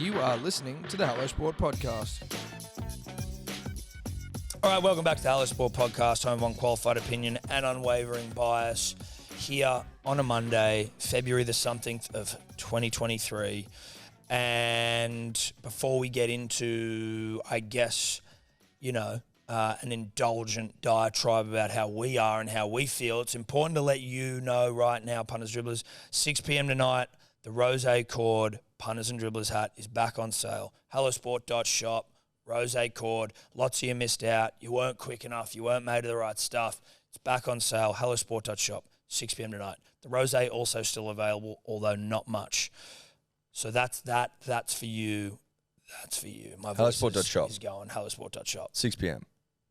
You are listening to the Hello Sport Podcast. All right, welcome back to the Hello Sport Podcast, home on qualified opinion and unwavering bias, here on a Monday, February the something of 2023. And before we get into, I guess, an indulgent diatribe about how we are and how we feel, it's important to let you know right now, punters, dribblers, 6 p.m. tonight, the Rose Cord punters and dribblers hat is back on sale. hellosport.shop. Rose cord. Lots of you missed out. You weren't quick enough. You weren't made of the right stuff. It's back on sale. hellosport.shop, 6 p.m. tonight. The Rose also still available, although not much. So that's for you. That's for you. My voice is going. hellosport.shop. 6 p.m.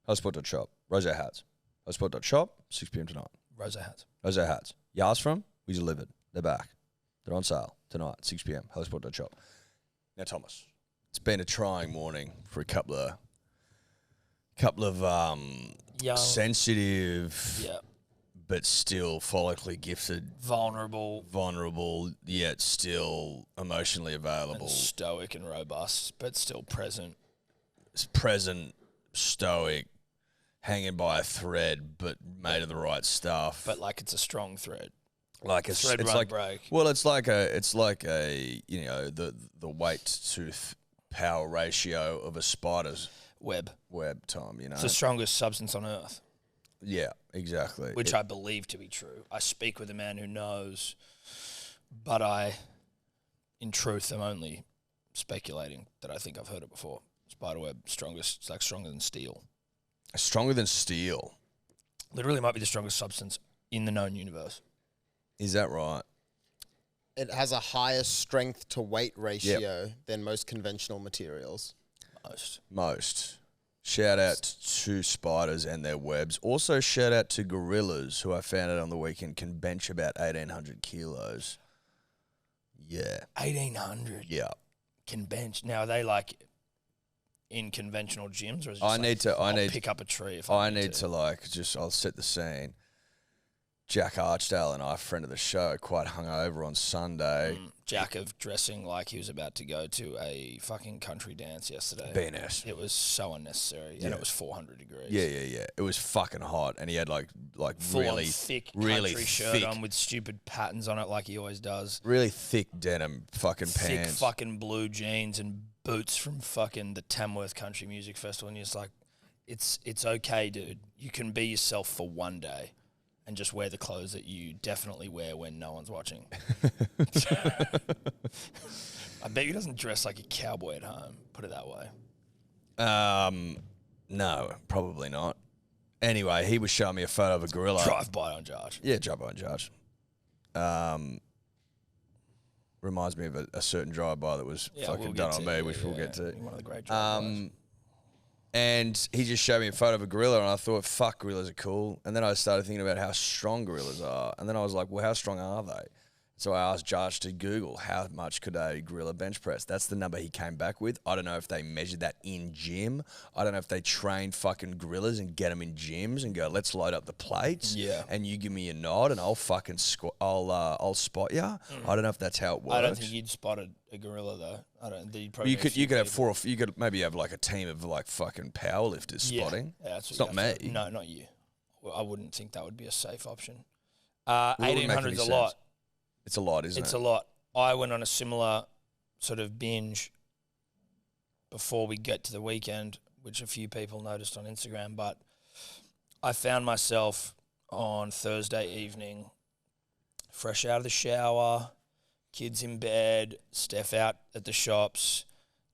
hellosport.shop. Rose hats. hellosport.shop, 6 p.m. tonight. Rose hats. Rose hats. You asked from? We delivered. They're back. They're on sale tonight, 6 p.m. hellosport.shop. Now, Thomas. It's been a trying morning for a couple of sensitive, but still follically gifted, vulnerable, yet still emotionally available, and stoic and robust, but still present. It's present, stoic, hanging by a thread, but made of the right stuff. But like it's a strong thread. Like it's like break. Well, it's like a the weight to power ratio of a spider's web time, It's the strongest substance on earth. Yeah, exactly. Which I believe to be true. I speak with a man who knows, but I, in truth, am only speculating that I think I've heard it before. Spiderweb, strongest, it's like stronger than steel. Stronger than steel? Literally might be the strongest substance in the known universe. Is that right? It has a higher strength to weight ratio than most conventional materials. Most. Shout out to spiders and their webs. Also shout out to gorillas, who I found out on the weekend can bench about 1,800 kilos. Yeah. 1,800? Yeah. Can bench. Now, are they like in conventional gyms? Or is it just I need to pick up a tree if I need to I'll set the scene. Jack Archdale and I, friend of the show, quite hungover on Sunday. Jack of dressing like he was about to go to a fucking country dance yesterday. BNS. It was so unnecessary, and it was 400 degrees. Yeah. It was fucking hot, and he had like full really thick really country shirt on with stupid patterns on it, like he always does. Really thick denim fucking pants. Thick fucking blue jeans and boots from fucking the Tamworth Country Music Festival, and you're just like, it's okay, dude. You can be yourself for one day. And just wear the clothes that you definitely wear when no one's watching. I bet he doesn't dress like a cowboy at home, put it that way. No, probably not. Anyway, he was showing me a photo of a gorilla. Drive by on Judge. Yeah, drive by on Judge. Reminds me of a certain drive-by that was fucking done on me, which we'll get to. One of the great drive-bys. And he just showed me a photo of a gorilla, and I thought, fuck, gorillas are cool. And then I started thinking about how strong gorillas are. And then I was like, well, how strong are they? So I asked Josh to Google how much could a gorilla bench press. That's the number he came back with. I don't know if they measured that in gym. I don't know if they train fucking gorillas and get them in gyms and go, let's load up the plates. Yeah. And you give me a nod, and I'll fucking I'll spot you. I don't know if that's how it works. I don't think you'd spotted a gorilla though. I don't. You could have four. You could maybe have like a team of like fucking powerlifters spotting. Yeah, that's it's not me. No, not you. Well, I wouldn't think that would be a safe option. 1,800 is a lot. It's a lot, isn't it? It's a lot. I went on a similar sort of binge before we get to the weekend, which a few people noticed on Instagram, but I found myself on Thursday evening, fresh out of the shower, kids in bed, Steph out at the shops,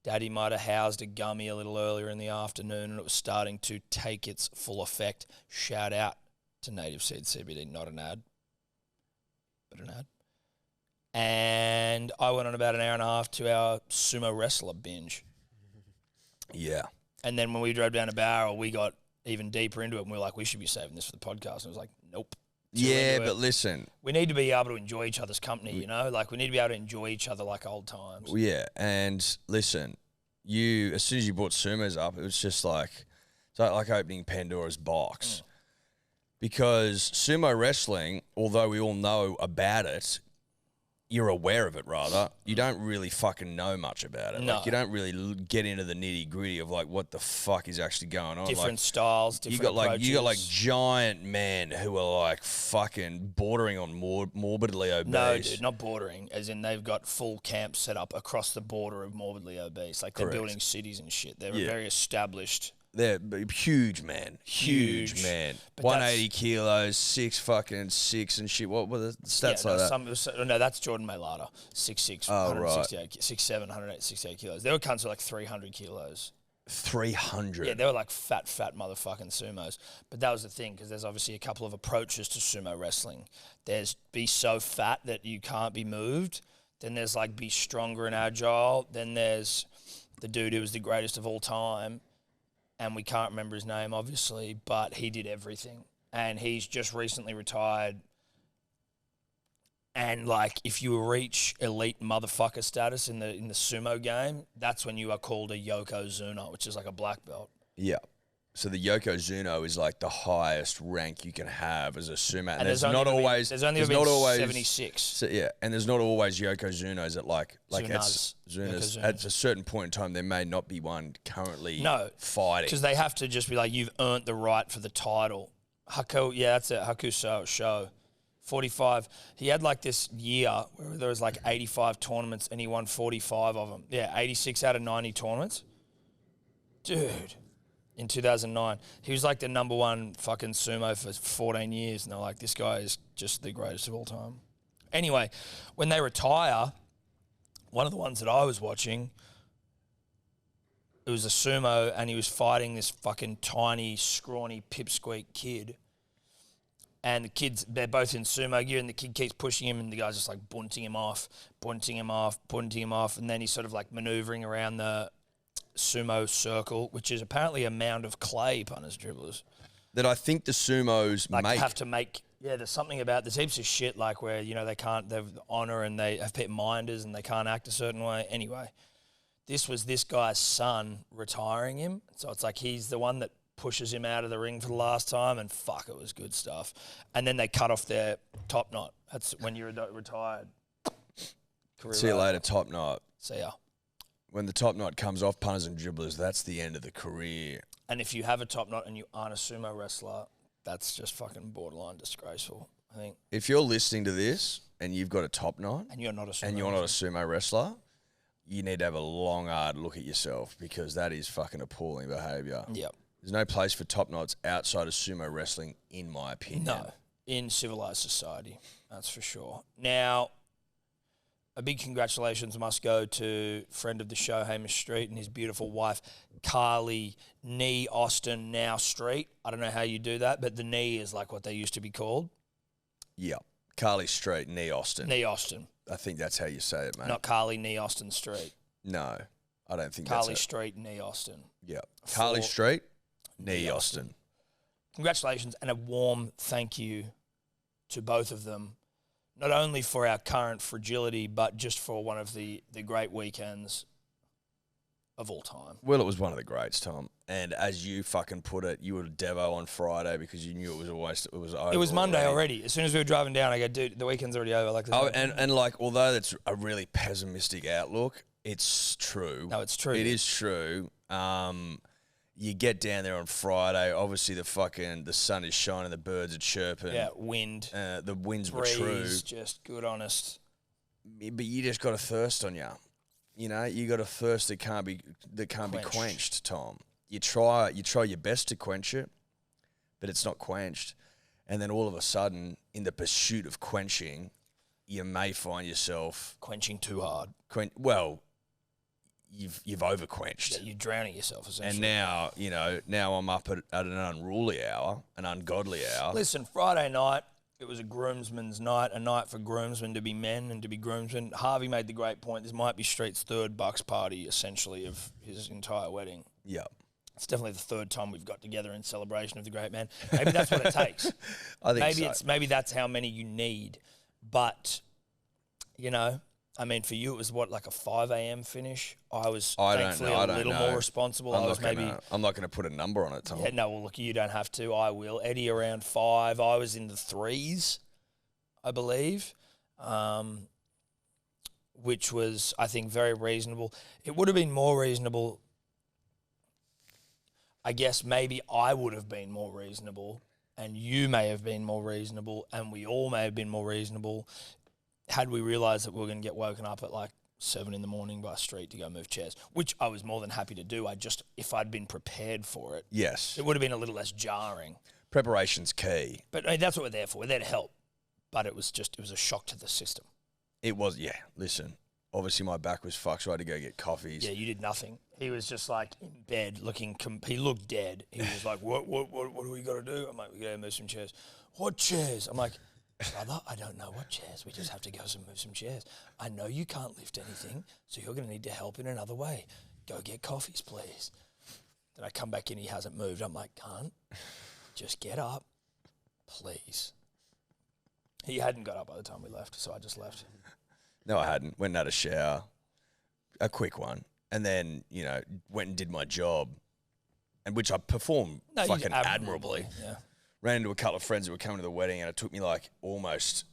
Daddy might have housed a gummy a little earlier in the afternoon, and it was starting to take its full effect. Shout out to Native Seed CBD, not an ad, but an ad. And I went on about an hour and a half to our sumo wrestler binge. Yeah. And then when we drove down to Barrel, we got even deeper into it, and we were like, we should be saving this for the podcast. And it was like, nope. Yeah, but listen. We need to be able to enjoy each other's company, Like, we need to be able to enjoy each other like old times. Yeah, and listen, as soon as you brought sumos up, it was just like, it's like opening Pandora's box. Because sumo wrestling, although we all know about it, you're aware of it, rather. You don't really fucking know much about it. No. Like, you don't really get into the nitty gritty of like what the fuck is actually going on. Different like, styles, different approaches. You got like giant men who are like fucking bordering on morbidly obese. No, dude, not bordering. As in they've got full camps set up across the border of morbidly obese. Like they're building cities and shit. They're very established. They're huge, man. Huge, man. 180 kilos, 6 and shit. What were the stats like that? No, that's Jordan Mailata. 6'6", oh, 168, right. 6'7", 168 kilos. They were cunts who were like 300 kilos. 300? Yeah, they were like fat motherfucking sumos. But that was the thing, because there's obviously a couple of approaches to sumo wrestling. There's be so fat that you can't be moved. Then there's like be stronger and agile. Then there's the dude who was the greatest of all time. And we can't remember his name, obviously, but he did everything. And he's just recently retired. And, like, if you reach elite motherfucker status in the sumo game, that's when you are called a Yokozuna, which is like a black belt. Yeah. So the Yokozuna is like the highest rank you can have as a sumo. And there's not always 76. So, yeah, and there's not always Yokozunas at like Zunas. at a certain point in time there may not be one currently fighting. Because they have to just be like, you've earned the right for the title. Haku, yeah, that's it. Haku Show. 45. He had like this year where there was like 85 tournaments and he won 45 of them. Yeah, 86 out of 90 tournaments. Dude. In 2009, he was like the number one fucking sumo for 14 years. And they're like, this guy is just the greatest of all time. Anyway, when they retire, one of the ones that I was watching, it was a sumo and he was fighting this fucking tiny, scrawny, pipsqueak kid. And the kids, they're both in sumo gear and the kid keeps pushing him and the guy's just like bunting him off. And then he's sort of like maneuvering around the sumo circle, which is apparently a mound of clay, punters, dribblers. That I think the sumos like have to make. Yeah, there's something about, there's heaps of shit like where, you know, they can't, they've honour and they have pet minders and they can't act a certain way. Anyway, this was this guy's son retiring him. So it's like he's the one that pushes him out of the ring for the last time and fuck, it was good stuff. And then they cut off their top knot. That's when you're retired. See you later, top knot. See ya. When the top knot comes off, punters and dribblers, that's the end of the career. And if you have a top knot and you aren't a sumo wrestler, that's just fucking borderline disgraceful, I think. If you're listening to this and you've got a top knot and you're not a sumo wrestler, you need to have a long, hard look at yourself because that is fucking appalling behaviour. Yep. There's no place for top knots outside of sumo wrestling, in my opinion. No, in civilised society, that's for sure. Now, a big congratulations must go to friend of the show, Hamish Street, and his beautiful wife, Carly Nee Austin, now Street. I don't know how you do that, but the Nee is like what they used to be called. Yeah. Carly Street, Nee Austin. Nee Austin. I think that's how you say it, mate. Not Carly Nee Austin Street. No, I don't think Carly that's Street, Nee Austin. Yeah. Carly Street, Nee Austin. Congratulations and a warm thank you to both of them. Not only for our current fragility, but just for one of the great weekends of all time. Well, it was one of the greats, Tom. And as you fucking put it, you were a Devo on Friday because you knew it was over. It was Monday already. As soon as we were driving down, I go, dude, the weekend's already over. Like, and like, although that's a really pessimistic outlook, it's true. No, it's true. It is true. You get down there on Friday. Obviously, the sun is shining, the birds are chirping. Yeah, wind. The winds breeze, were true. Just good, honest. But you just got a thirst on you. You know, you got a thirst that can't be quenched, Tom. You try your best to quench it, but it's not quenched. And then all of a sudden, in the pursuit of quenching, you may find yourself quenching too hard. You've overquenched. Yeah, you're drowning yourself, essentially. And now I'm up at an unruly hour, an ungodly hour. Listen, Friday night, it was a groomsman's night, a night for groomsmen to be men and to be groomsmen. Harvey made the great point. This might be Street's third bucks party, essentially, of his entire wedding. Yeah. It's definitely the third time we've got together in celebration of the great man. Maybe that's what it takes. I think maybe that's how many you need. But, you know, I mean, for you, it was like a 5 a.m. finish. I was thankfully a little more responsible. I'm not going to put a number on it, Tom. Yeah, no, well, look, you don't have to. I will. Eddie around 5. I was in the 3s, I believe. which was, I think, very reasonable. It would have been more reasonable. I guess maybe I would have been more reasonable, and you may have been more reasonable, and we all may have been more reasonable had we realised that we were going to get woken up at like 7 a.m. by Street to go move chairs, which I was more than happy to do. If I'd been prepared for it, Yes. it would have been a little less jarring. Preparation's key. But I mean, that's what we're there for. We're there to help. But it was a shock to the system. It was, yeah. Listen, obviously my back was fucked, so I had to go get coffees. Yeah, you did nothing. He was just like in bed looking, he looked dead. He was like, what do we got to do? I'm like, we got to move some chairs. What chairs? I'm like, brother, I don't know what chairs. We just have to go move some chairs. I know you can't lift anything, so you're going to need to help in another way. Go get coffees, please. Then I come back in, he hasn't moved. I'm like, can't. Just get up, please. He hadn't got up by the time we left, so I just left. No, I hadn't. Went and had a shower, a quick one, and then, went and did my job, and which I performed fucking admirably. Yeah. Ran into a couple of friends who were coming to the wedding, and it took me like almost,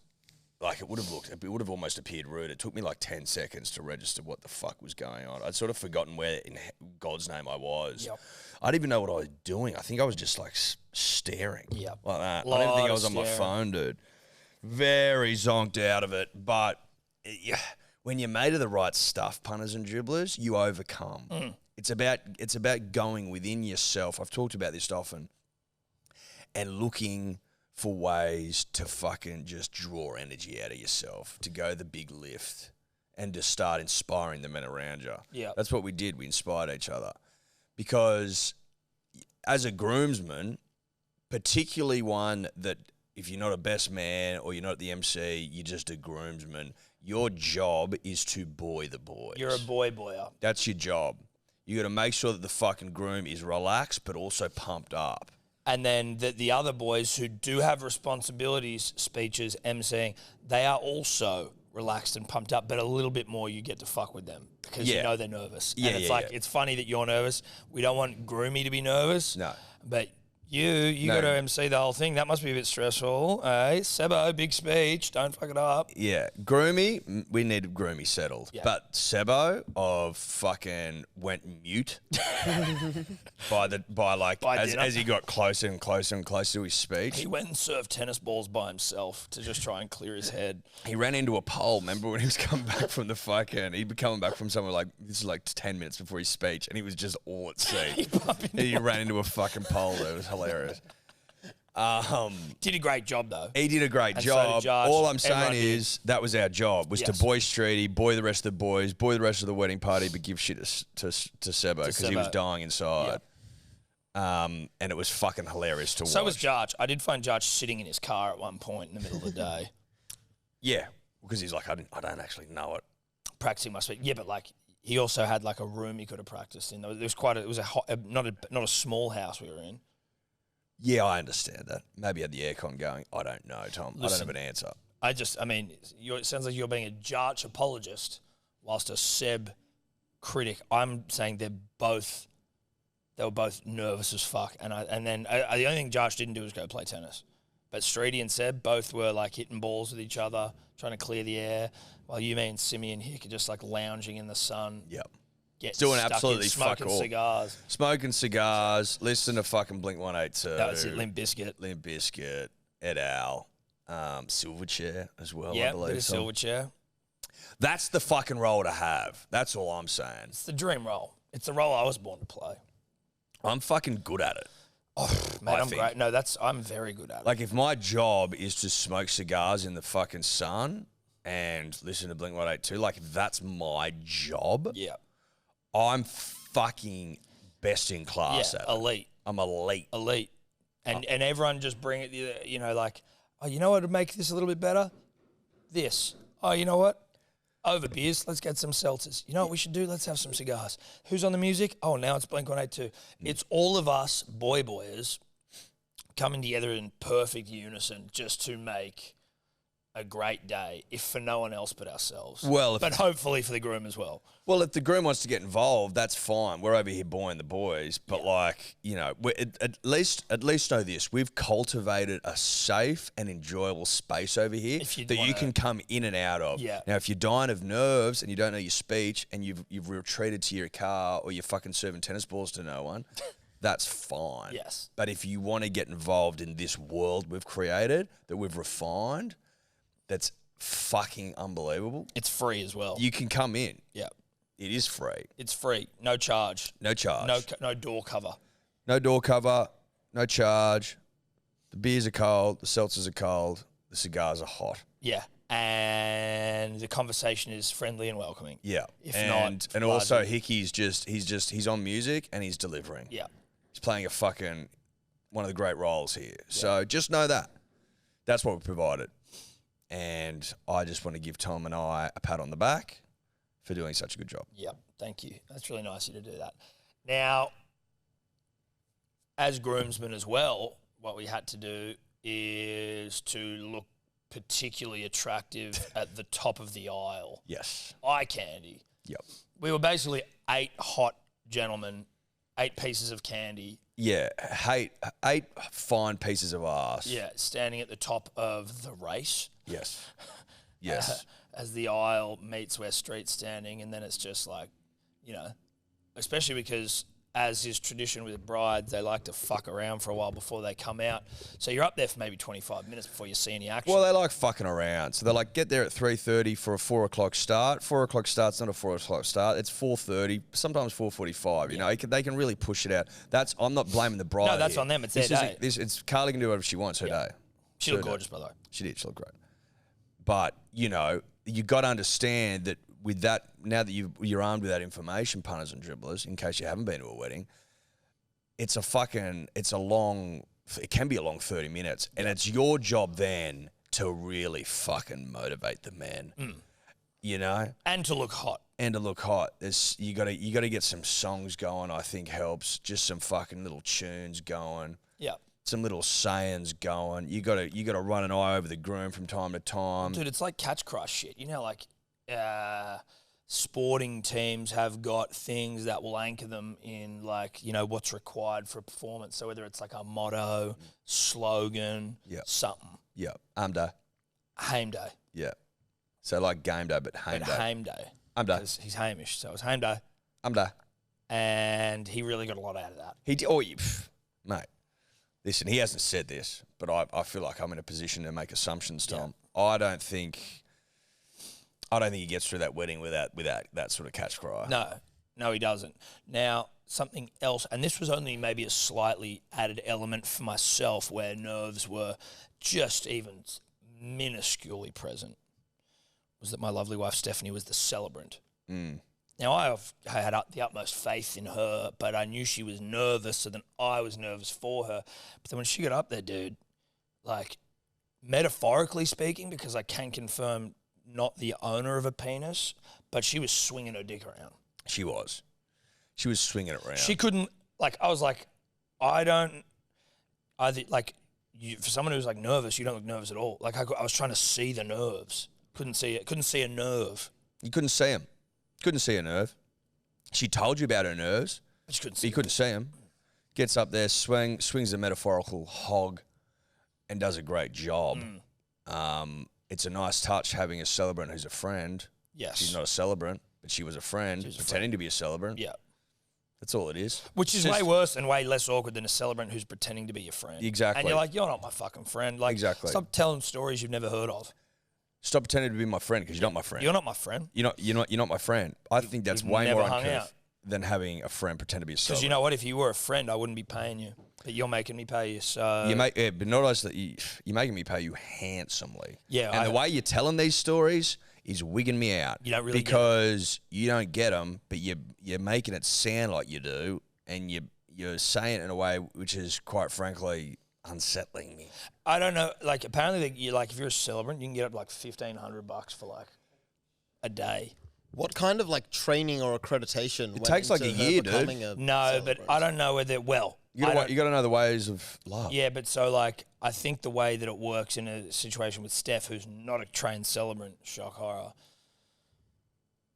like it would have almost appeared rude. It took me like 10 seconds to register what the fuck was going on. I'd sort of forgotten where in God's name I was. Yep. I didn't even know what I was doing. I think I was just like staring like that. I Lot didn't think I of was on my staring. phone, dude. Very zonked out of it, but when you're made of the right stuff, punters and dribblers, you overcome. It's about going within yourself. I've talked about this often, and looking for ways to fucking just draw energy out of yourself, to go the big lift, and to start inspiring the men around you. Yeah, that's what we did. We inspired each other, because as a groomsman, particularly one that, if you're not a best man or you're not the MC, you're just a groomsman. Your job is to buoy the boys. You're a boyer. That's your job. You got to make sure that the fucking groom is relaxed but also pumped up. And then the other boys who do have responsibilities, speeches, emceeing, they are also relaxed and pumped up, but a little bit more you get to fuck with them because you know they're nervous. Yeah, and it's it's funny that you're nervous. We don't want Groomy to be nervous. No. But you got to MC the whole thing. That must be a bit stressful. Sebo, big speech. Don't fuck it up. Yeah. Groomy, we needed Groomy settled. Yeah. But Sebo fucking went mute as he got closer and closer and closer to his speech. He went and served tennis balls by himself to just try and clear his head. He ran into a pole. Remember when he was coming back from the fucking... He'd be coming back from somewhere like... This is like 10 minutes before his speech, and he was just all at sea. He ran into a fucking pole. It was hilarious. Did a great job, though. He did a great And so did job. Josh. All I'm saying Everyone is that was our job, was to Yes. buoy Streety, buoy the rest of the boys, buoy the rest of the wedding party, but give shit to Sebo because he was Sebo. dying inside. And it was fucking hilarious to watch. So was Jarch. I did find Jarch sitting in his car at one point in the middle of the day. Yeah, because he's like, I don't actually know it. Practicing my speech. Yeah, but like he also had like a room he could have practiced in. It was not a small house we were in. Yeah, I understand that. Maybe he had the aircon going. I don't know, Tom. Listen, I don't have an answer. It sounds like you're being a Jarch apologist whilst a Seb critic. I'm saying they were both nervous as fuck. And then the only thing Jarch didn't do was go play tennis. But Streety and Seb both were like hitting balls with each other, trying to clear the air, while you, me, and Simi and Hick are just like lounging in the sun. Yep. Doing absolutely fuck smoking all. cigars. Smoking cigars, listen to fucking Blink 182. That was it, Limp Bizkit. Limp Bizkit, et al. Silverchair as well, I Yeah, believe. bit of Silverchair. That's the fucking role to have. That's all I'm saying. It's the dream role. It's the role I was born to play. I'm fucking good at it. Oh, man, I'm think. great. No, I'm very good at it. Like, if my job is to smoke cigars in the fucking sun and listen to Blink 182, like, if that's my job, Yeah. I'm fucking best in class at it. Elite. I'm elite. Elite. And everyone just bring it, like, oh, you know what would make this a little bit better? This. Oh, you know what? Over beers, let's get some seltzers. You know what we should do? Let's have some cigars. Who's on the music? Oh, now it's Blink-182. It's all of us boyers coming together in perfect unison just to make a great day, if for no one else but ourselves. Well, but hopefully for the groom as well. Well, if the groom wants to get involved, that's fine. We're over here boying the boys, but at least know this: we've cultivated a safe and enjoyable space over here that you can come in and out of. Yeah. Now, if you're dying of nerves and you don't know your speech and you've retreated to your car or you're fucking serving tennis balls to no one, that's fine. Yes. But if you want to get involved in this world we've created, that we've refined, that's fucking unbelievable. It's free as well. You can come in. Yeah. It is free. It's free. No charge. No charge. No door cover. No door cover. No charge. The beers are cold. The seltzers are cold. The cigars are hot. Yeah. And the conversation is friendly and welcoming. Yeah. If and not, also Hickey's he's on music and he's delivering. Yeah. He's playing one of the great roles here. Yeah. So just know that. That's what we provided. And I just want to give Tom and I a pat on the back for doing such a good job. Yep, thank you. That's really nice of you to do that. Now, as groomsmen as well, what we had to do is to look particularly attractive at the top of the aisle. Yes. Eye candy. Yep. We were basically 8 hot gentlemen, 8 pieces of candy. Yeah, eight fine pieces of ass. Yeah, standing at the top of the race. Yes. Yes. As the aisle meets where Street's standing, and then it's just like, especially because, as is tradition with brides, they like to fuck around for a while before they come out. So you're up there for maybe 25 minutes before you see any action. Well, they like fucking around. So they're like, get there at 3:30 for a 4 o'clock start. 4 o'clock start's not a 4 o'clock start. It's 4:30, sometimes 4:45. You know, they can really push it out. I'm not blaming the bride. No, that's here. on them. It's their day. It's Carly can do whatever she wants her day. She looked gorgeous, by the way. She did. She looked great. But, you got to understand that with that, now that you're armed with that information, punters and dribblers, in case you haven't been to a wedding, it can be a long 30 minutes. And it's your job then to really fucking motivate the men, And to look hot. You got to get some songs going, I think helps. Just some fucking little tunes going. Yeah. Some little sayings going. You got to run an eye over the groom from time to time. Dude, it's like catch crush shit. Sporting teams have got things that will anchor them in what's required for a performance. So whether it's like a motto, slogan, something. Yeah. Day. Hame day. Yeah. So like game day, but hame day. Hame day. Day. Because he's Hamish, so it's hame day. Day. And he really got a lot out of that. He did. Mate. Listen, he hasn't said this, but I feel like I'm in a position to make assumptions, Tom. Yeah. I don't think he gets through that wedding without that sort of catch cry. No, he doesn't. Now, something else, and this was only maybe a slightly added element for myself where nerves were just even minusculely present, was that my lovely wife Stephanie was the celebrant. Mm. Now, I had the utmost faith in her, but I knew she was nervous, so then I was nervous for her. But then when she got up there, dude, like, metaphorically speaking, because I can confirm not the owner of a penis, but she was swinging her dick around. She was swinging it around. She couldn't, I was like, for someone who's, nervous, you don't look nervous at all. I was trying to see the nerves. Couldn't see it. Couldn't see a nerve. You couldn't see him. Couldn't see a nerve. She told you about her nerves. But you couldn't see You couldn't see him. Gets up there, swings a metaphorical hog, and does a great job. It's a nice touch having a celebrant who's a friend. Yes. She's not a celebrant, but she was a friend, pretending to be a celebrant. Yeah. That's all it is. Which is way worse and way less awkward than a celebrant who's pretending to be your friend. Exactly. And you're like, you're not my fucking friend. Exactly. Stop telling stories you've never heard of. Stop pretending to be my friend because you're not my friend. You're not my friend. You're not my friend. I think that's way more uncouth than having a friend pretend to be a celebrant. Because you know what? If you were a friend, I wouldn't be paying you. But you're making me pay you, so... but not only that, you're making me pay you handsomely. Yeah. And the way you're telling these stories is wigging me out. You don't really because you don't get them, but you're making it sound like you do, and you're saying it in a way which is, quite frankly, unsettling me. I don't know. Apparently, if you're a celebrant, you can get up $1,500 for a day. What kind of training or accreditation? It takes a year, dude. No, but I don't know whether. Well, You got to know the ways of love. Yeah, but so like I think the way that it works in a situation with Steph, who's not a trained celebrant, shock horror,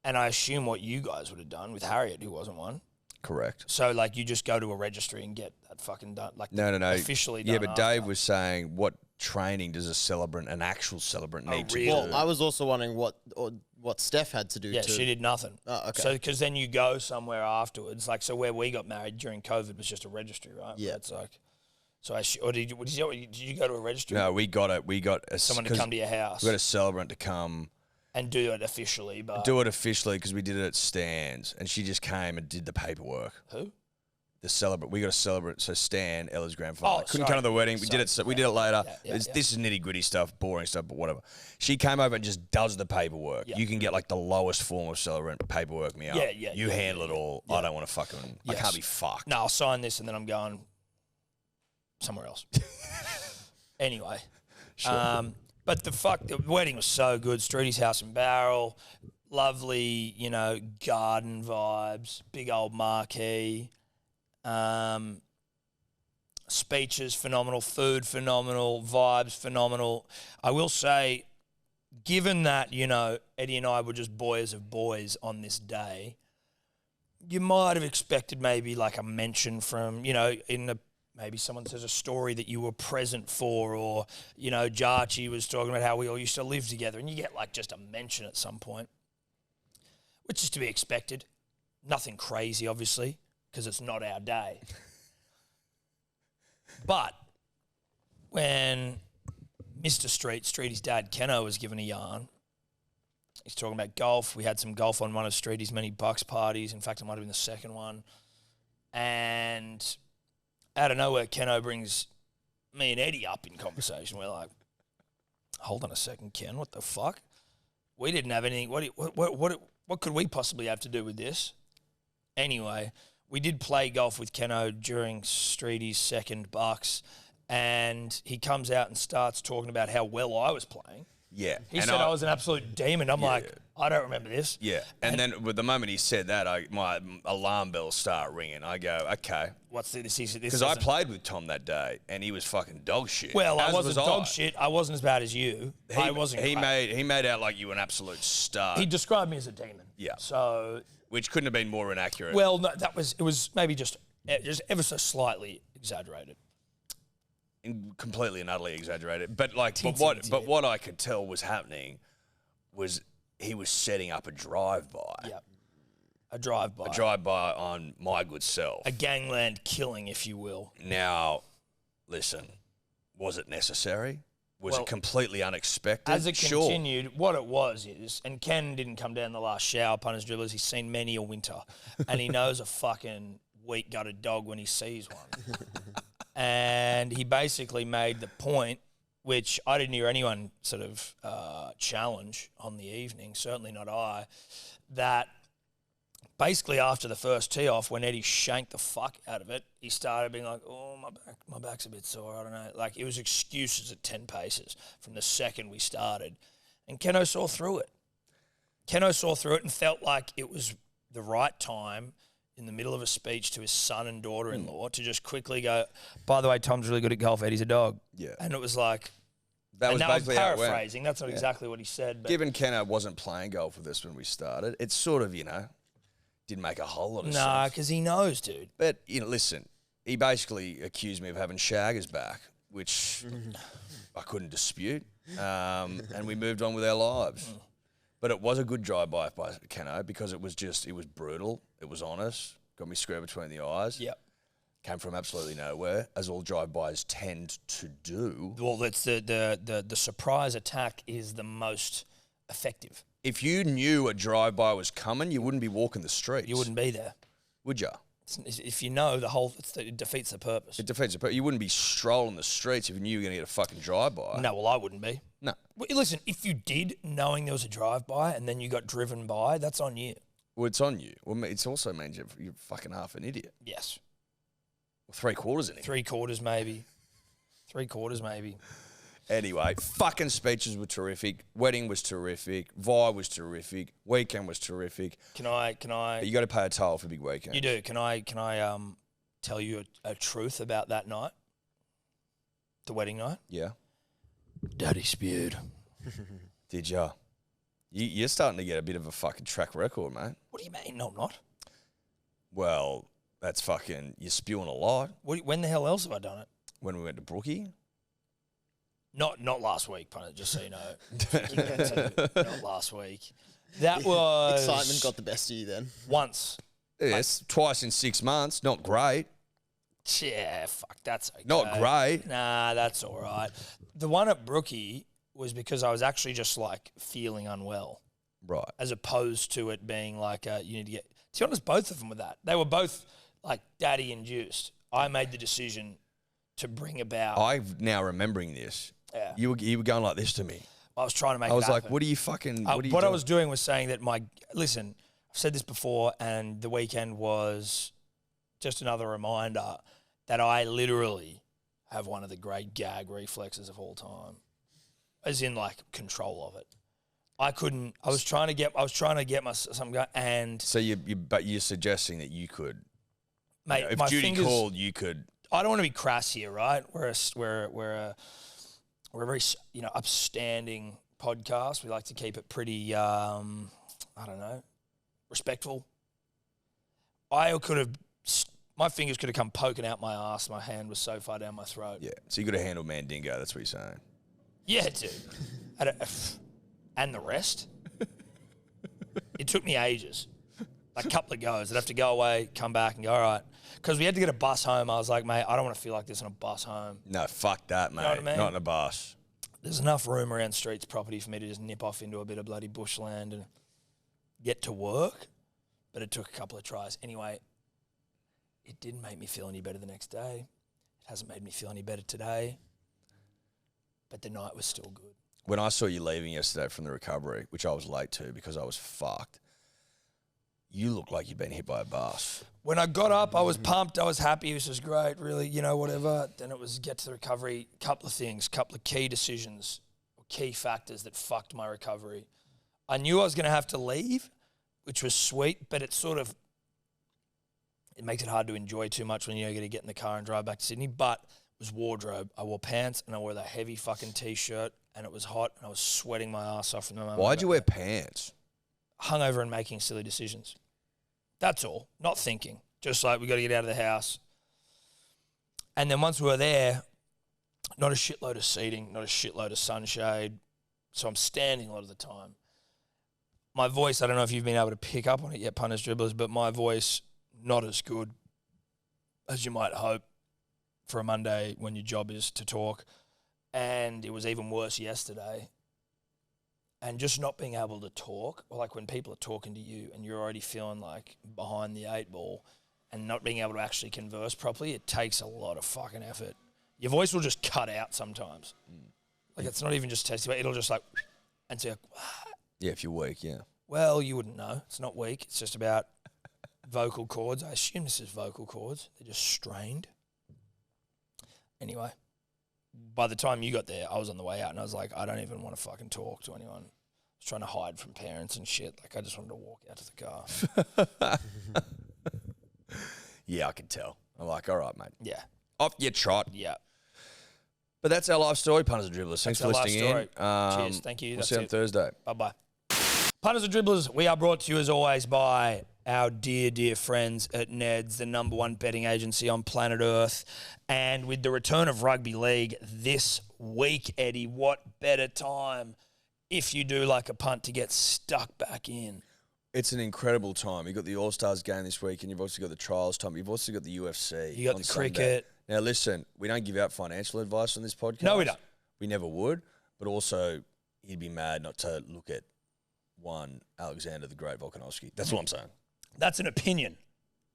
and I assume what you guys would have done with Harriet, who wasn't one. Correct. So like you just go to a registry and get that fucking done. Like no. Officially done. Yeah, but Dave was saying, what training does an actual celebrant need to do? Well, I was also wondering what Steph had to do. Yeah, she did nothing. Oh, okay. So because then you go somewhere afterwards. Like so, where we got married during COVID was just a registry, right? Yeah. It's like. So did you go to a registry? No, we got Someone to come to your house. We got a celebrant to come. And do it officially, but... Do it officially because we did it at Stan's, and she just came and did the paperwork. Who? The celebrant. We got a celebrant. So Stan, Ella's grandfather, couldn't sorry. come to the wedding. We did it. We did it later. Yeah. This is nitty gritty stuff, boring stuff, but whatever. She came over and just does the paperwork. Yeah. You can get like the lowest form of celebrant paperwork me up. Yeah. You handle it all. Yeah. I don't want to fucking. Yes. I can't be fucked. No, I'll sign this and then I'm going somewhere else. Anyway. Sure. But the wedding was so good. Streety's house and barrel, lovely, garden vibes, big old marquee, speeches phenomenal, food phenomenal, vibes phenomenal. I will say, given that, Eddie and I were just boys of boys on this day, you might have expected maybe like a mention from, maybe someone says a story that you were present for, or, Jarchi was talking about how we all used to live together, and you get like just a mention at some point, which is to be expected. Nothing crazy, obviously, because it's not our day. But when Mr. Streety's dad, Keno, was given a yarn, he's talking about golf. We had some golf on one of Streety's many Bucks parties. In fact, it might have been the second one. And out of nowhere, Keno brings me and Eddie up in conversation. We're like, hold on a second, Ken, what the fuck? We didn't have anything. What could we possibly have to do with this? Anyway, we did play golf with Keno during Streety's second Bucks, and he comes out and starts talking about how well I was playing. Yeah. He said I was an absolute demon. I'm like, I don't remember this. Yeah. And then with the moment he said that, my alarm bells start ringing. I go, okay. What's this? Because I played with Tom that day, and he was fucking dog shit. Well, I As wasn't was dog shit. I wasn't as bad as you. I wasn't. He made out like you were an absolute star. He described me as a demon. Yeah. So. Which couldn't have been more inaccurate. Well, no, it was maybe just ever so slightly exaggerated. Completely and utterly exaggerated. But what I could tell was happening was he was setting up a drive-by. Yep. A drive-by. A drive-by on my good self. A gangland killing, if you will. Now, listen, was it necessary? Was it completely unexpected? As it continued, what it was is, and Ken didn't come down the last shower, punters, dribblers, he's seen many a winter, and he knows a fucking weak-gutted dog when he sees one. And he basically made the point, which I didn't hear anyone sort of challenge on the evening, certainly not I, that basically after the first tee off, when Eddie shanked the fuck out of it, he started being like, oh, my back's a bit sore, I don't know. Like, it was excuses at 10 paces from the second we started. And Keno saw through it. Keno saw through it and felt like it was the right time in the middle of a speech to his son and daughter-in-law to just quickly go, by the way, Tom's really good at golf, Eddie's a dog. Yeah. And it was like, that was basically how it went. I'm paraphrasing, that's not exactly what he said. But given Keno wasn't playing golf with us when we started, it sort of, didn't make a whole lot of sense. Nah, because he knows, dude. But, listen, he basically accused me of having shaggers back, which I couldn't dispute. And we moved on with our lives. But it was a good drive-by by Keno because it was brutal. It was honest. Got me square between the eyes. Yep. Came from absolutely nowhere, as all drive-bys tend to do. Well, that's the surprise attack is the most effective. If you knew a drive-by was coming, you wouldn't be walking the streets. You wouldn't be there. Would you? If you know it defeats the purpose. It defeats the purpose. You wouldn't be strolling the streets if you knew you were going to get a fucking drive-by. No, well, I wouldn't be. No. Well, listen, if you did, knowing there was a drive-by and then you got driven by, that's on you. Well, it's on you. Well, it also means you're fucking half an idiot. Yes. Well, 3/4 an idiot. 3/4 maybe. 3/4 maybe. Anyway, fucking speeches were terrific. Wedding was terrific. Vibe was terrific. Weekend was terrific. Can I? But you got to pay a toll for big weekend. You do. Can I tell you a truth about that night, the wedding night. Yeah. Daddy spewed. Did ya? You're starting to get a bit of a fucking track record, mate. What do you mean? No, I'm not. Well, that's fucking, you're spewing a lot. When the hell else have I done it? When we went to Brookie? Not last week, punter, just so you know. Not last week. That was... Excitement got the best of you then. Once. Yes, twice in 6 months. Not great. Yeah, fuck, that's okay. Not great. Nah, that's all right. The one at Brookie was because I was actually just, like, feeling unwell. Right. As opposed to it being like, you need to get... To be honest, both of them were that. They were both, like, daddy-induced. I made the decision to bring about... I'm now remembering this. Yeah. You were going like this to me. I was trying to make it I was happen. like, what are you fucking... What I was doing was saying that listen, I've said this before, and the weekend was just another reminder that I literally have one of the great gag reflexes of all time, as in like control of it. I was trying to get my something going, and so but you're suggesting that you could, mate, if my Judy fingers, called, you could. I don't want to be crass here, right? We're a very upstanding podcast. We like to keep it pretty, I don't know, respectful. My fingers could have come poking out my ass. My hand was so far down my throat. Yeah, so you got to handle Mandingo. That's what you're saying. Yeah, dude. And the rest. It took me ages. Like a couple of goes. I'd have to go away, come back and go, all right. Because we had to get a bus home. I was like, mate, I don't want to feel like this on a bus home. No, fuck that, mate. You know what I mean? Not in a bus. There's enough room around Street's property for me to just nip off into a bit of bloody bushland and get to work. But it took a couple of tries. Anyway, it didn't make me feel any better the next day. It hasn't made me feel any better today. But the night was still good. When I saw you leaving yesterday from the recovery, which I was late to because I was fucked, you looked like you'd been hit by a bus. When I got up, I was pumped. I was happy. This was great, really, whatever. Then it was get to the recovery. Couple of things, couple of key decisions, or key factors that fucked my recovery. I knew I was going to have to leave, which was sweet, but it makes it hard to enjoy too much when you're going to get in the car and drive back to Sydney. But it was wardrobe. I wore pants and I wore that heavy fucking T-shirt and it was hot and I was sweating my ass off. Why'd you wear pants? Hungover and making silly decisions. That's all. Not thinking. Just like, we got to get out of the house. And then once we were there, not a shitload of seating, not a shitload of sunshade. So I'm standing a lot of the time. My voice, I don't know if you've been able to pick up on it yet, punters, dribblers, but my voice, not as good as you might hope for a Monday when your job is to talk. And it was even worse yesterday. And just not being able to talk, or like when people are talking to you and you're already feeling like behind the eight ball and not being able to actually converse properly, it takes a lot of fucking effort. Your voice will just cut out sometimes. Like it's not even just testing, it'll just like, and so, yeah, if you're weak, yeah. Well, you wouldn't know. It's not weak. It's just about vocal cords. I assume this is vocal cords. They're just strained. Anyway. By the time you got there, I was on the way out and I was like, I don't even want to fucking talk to anyone. I was trying to hide from parents and shit. Like, I just wanted to walk out to the car. Yeah, I can tell. I'm like, all right, mate. Yeah. Off your trot. Yeah. But that's our life story, punters and dribblers. Thanks for listening in. Cheers. Thank you. We'll That's see you on Thursday. Bye-bye. Punters and dribblers, we are brought to you as always by our dear, dear friends at Ned's, the #1 betting agency on planet Earth. And with the return of Rugby League this week, Eddie, what better time if you do like a punt to get stuck back in? It's an incredible time. You've got the All-Stars game this week and you've also got the trials time. You've also got the UFC. You got on the Sunday. cricket. Now, listen, we don't give out financial advice on this podcast. No, we don't. We never would. But also, you'd be mad not to look at one Alexander the Great Volkanovski. That's what I'm saying. That's an opinion,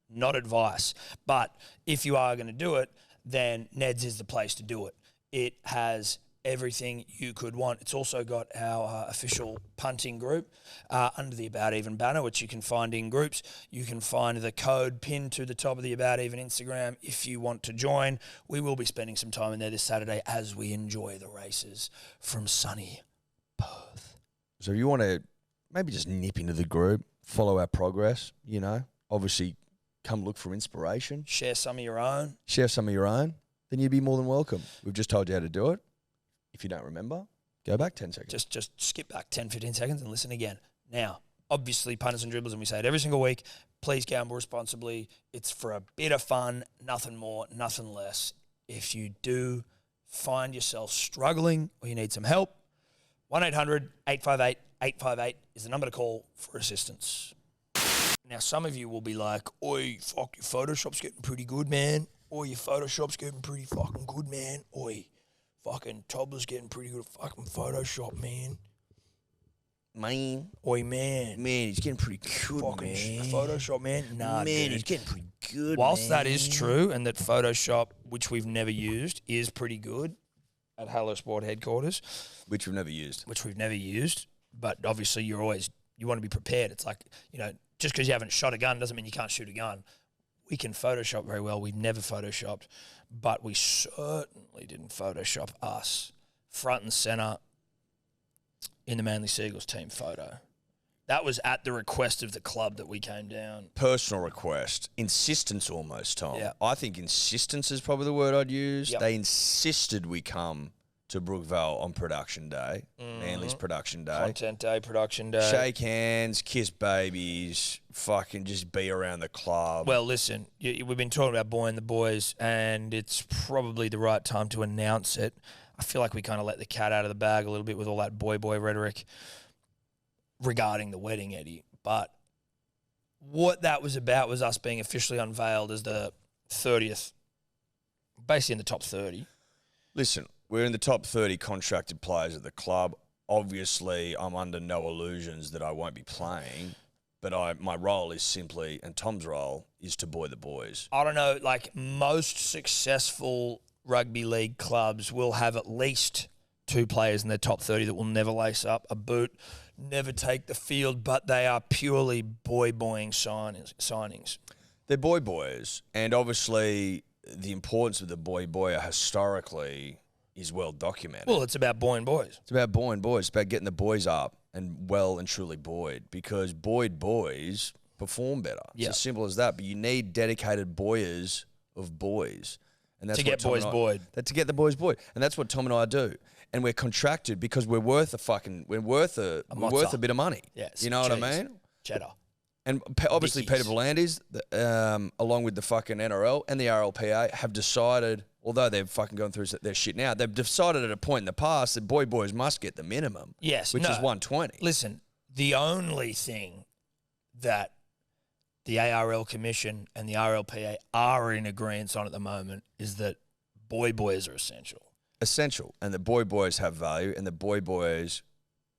not advice. But if you are going to do it, then Ned's is the place to do it. It has everything you could want. It's also got our official punting group under the About Even banner, which you can find in groups. You can find the code pinned to the top of the About Even Instagram if you want to join. We will be spending some time in there this Saturday as we enjoy the races from sunny Perth. So if you want to maybe just nip into the group, follow our progress, obviously come look for inspiration, Share some of your own. then you'd be more than welcome. We've just told you how to do it. If you don't remember, go back 10 seconds. Just skip back 10, 15 seconds and listen again. Now, obviously, punters and dribblers, and we say it every single week, please gamble responsibly. It's for a bit of fun, nothing more, nothing less. If you do find yourself struggling or you need some help, 1-800-858-858 is the number to call for assistance. Now, some of you will be like, oi, fuck, your Photoshop's getting pretty good, man. Oi, your Photoshop's getting pretty fucking good, man. Oi, fucking Toddler's getting pretty good at fucking Photoshop, man. Man. Oi, man. Man, he's getting pretty good, Fucking man. Photoshop, man. Nah, Man, dude. he's getting pretty good, Whilst man. that is true and that Photoshop, which we've never used, is pretty good at Hello Sport headquarters, Which we've never used. but obviously you want to be prepared. It's like, just because you haven't shot a gun doesn't mean you can't shoot a gun. We can Photoshop very well. We've never Photoshopped, but we certainly didn't Photoshop us front and center in the Manly Seagulls team photo. That was at the request of the club that we came down. Personal request. Insistence almost, Tom. Yeah. I think insistence is probably the word I'd use. Yep. They insisted we come to Brookvale on production day, Manly's production day. Content day, production day. Shake hands, kiss babies, fucking just be around the club. Well, listen, we've been talking about Boy and the Boys, and it's probably the right time to announce it. I feel like we kind of let the cat out of the bag a little bit with all that boy rhetoric regarding the wedding, Eddie. But what that was about was us being officially unveiled as the 30th, basically in the top 30. Listen, we're in the top 30 contracted players at the club. Obviously, I'm under no illusions that I won't be playing, but my role is simply, and Tom's role is to boy the boys. I don't know, like most successful rugby league clubs will have at least 2 players in their top 30 that will never lace up a boot, never take the field, but they are purely boying signings. They're boys, and obviously the importance of the boy historically is well documented. Well, it's about boying boys. It's about boys. It's about getting the boys up and well and truly buoyed, because buoyed boys perform better. It's as simple as that. But you need dedicated buoyers of boys. And that's to get boys buoyed. To get the boys buoyed. And that's what Tom and I do. And we're contracted because we're worth a bit of money. Yes. You know what I mean? Cheddar. And obviously Dickies. Peter Volandis, along with the fucking NRL and the RLPA, have decided, although they've fucking gone through their shit now, they've decided at a point in the past that boys must get the minimum. Yes. Which is 120. Listen, the only thing that the ARL Commission and the RLPA are in agreement on at the moment is that boys are essential. Essential. And the boys have value, and the boys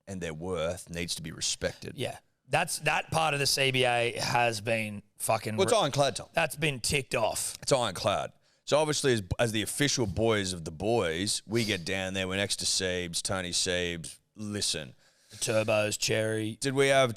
and their worth needs to be respected. Yeah. That part of the CBA has been fucking... Well, it's ironclad, Tom. That's been ticked off. It's ironclad. So obviously, as the official boys of the boys, we get down there. We're next to Siebes, Tony Siebes. Listen, The Turbos, Cherry. did we have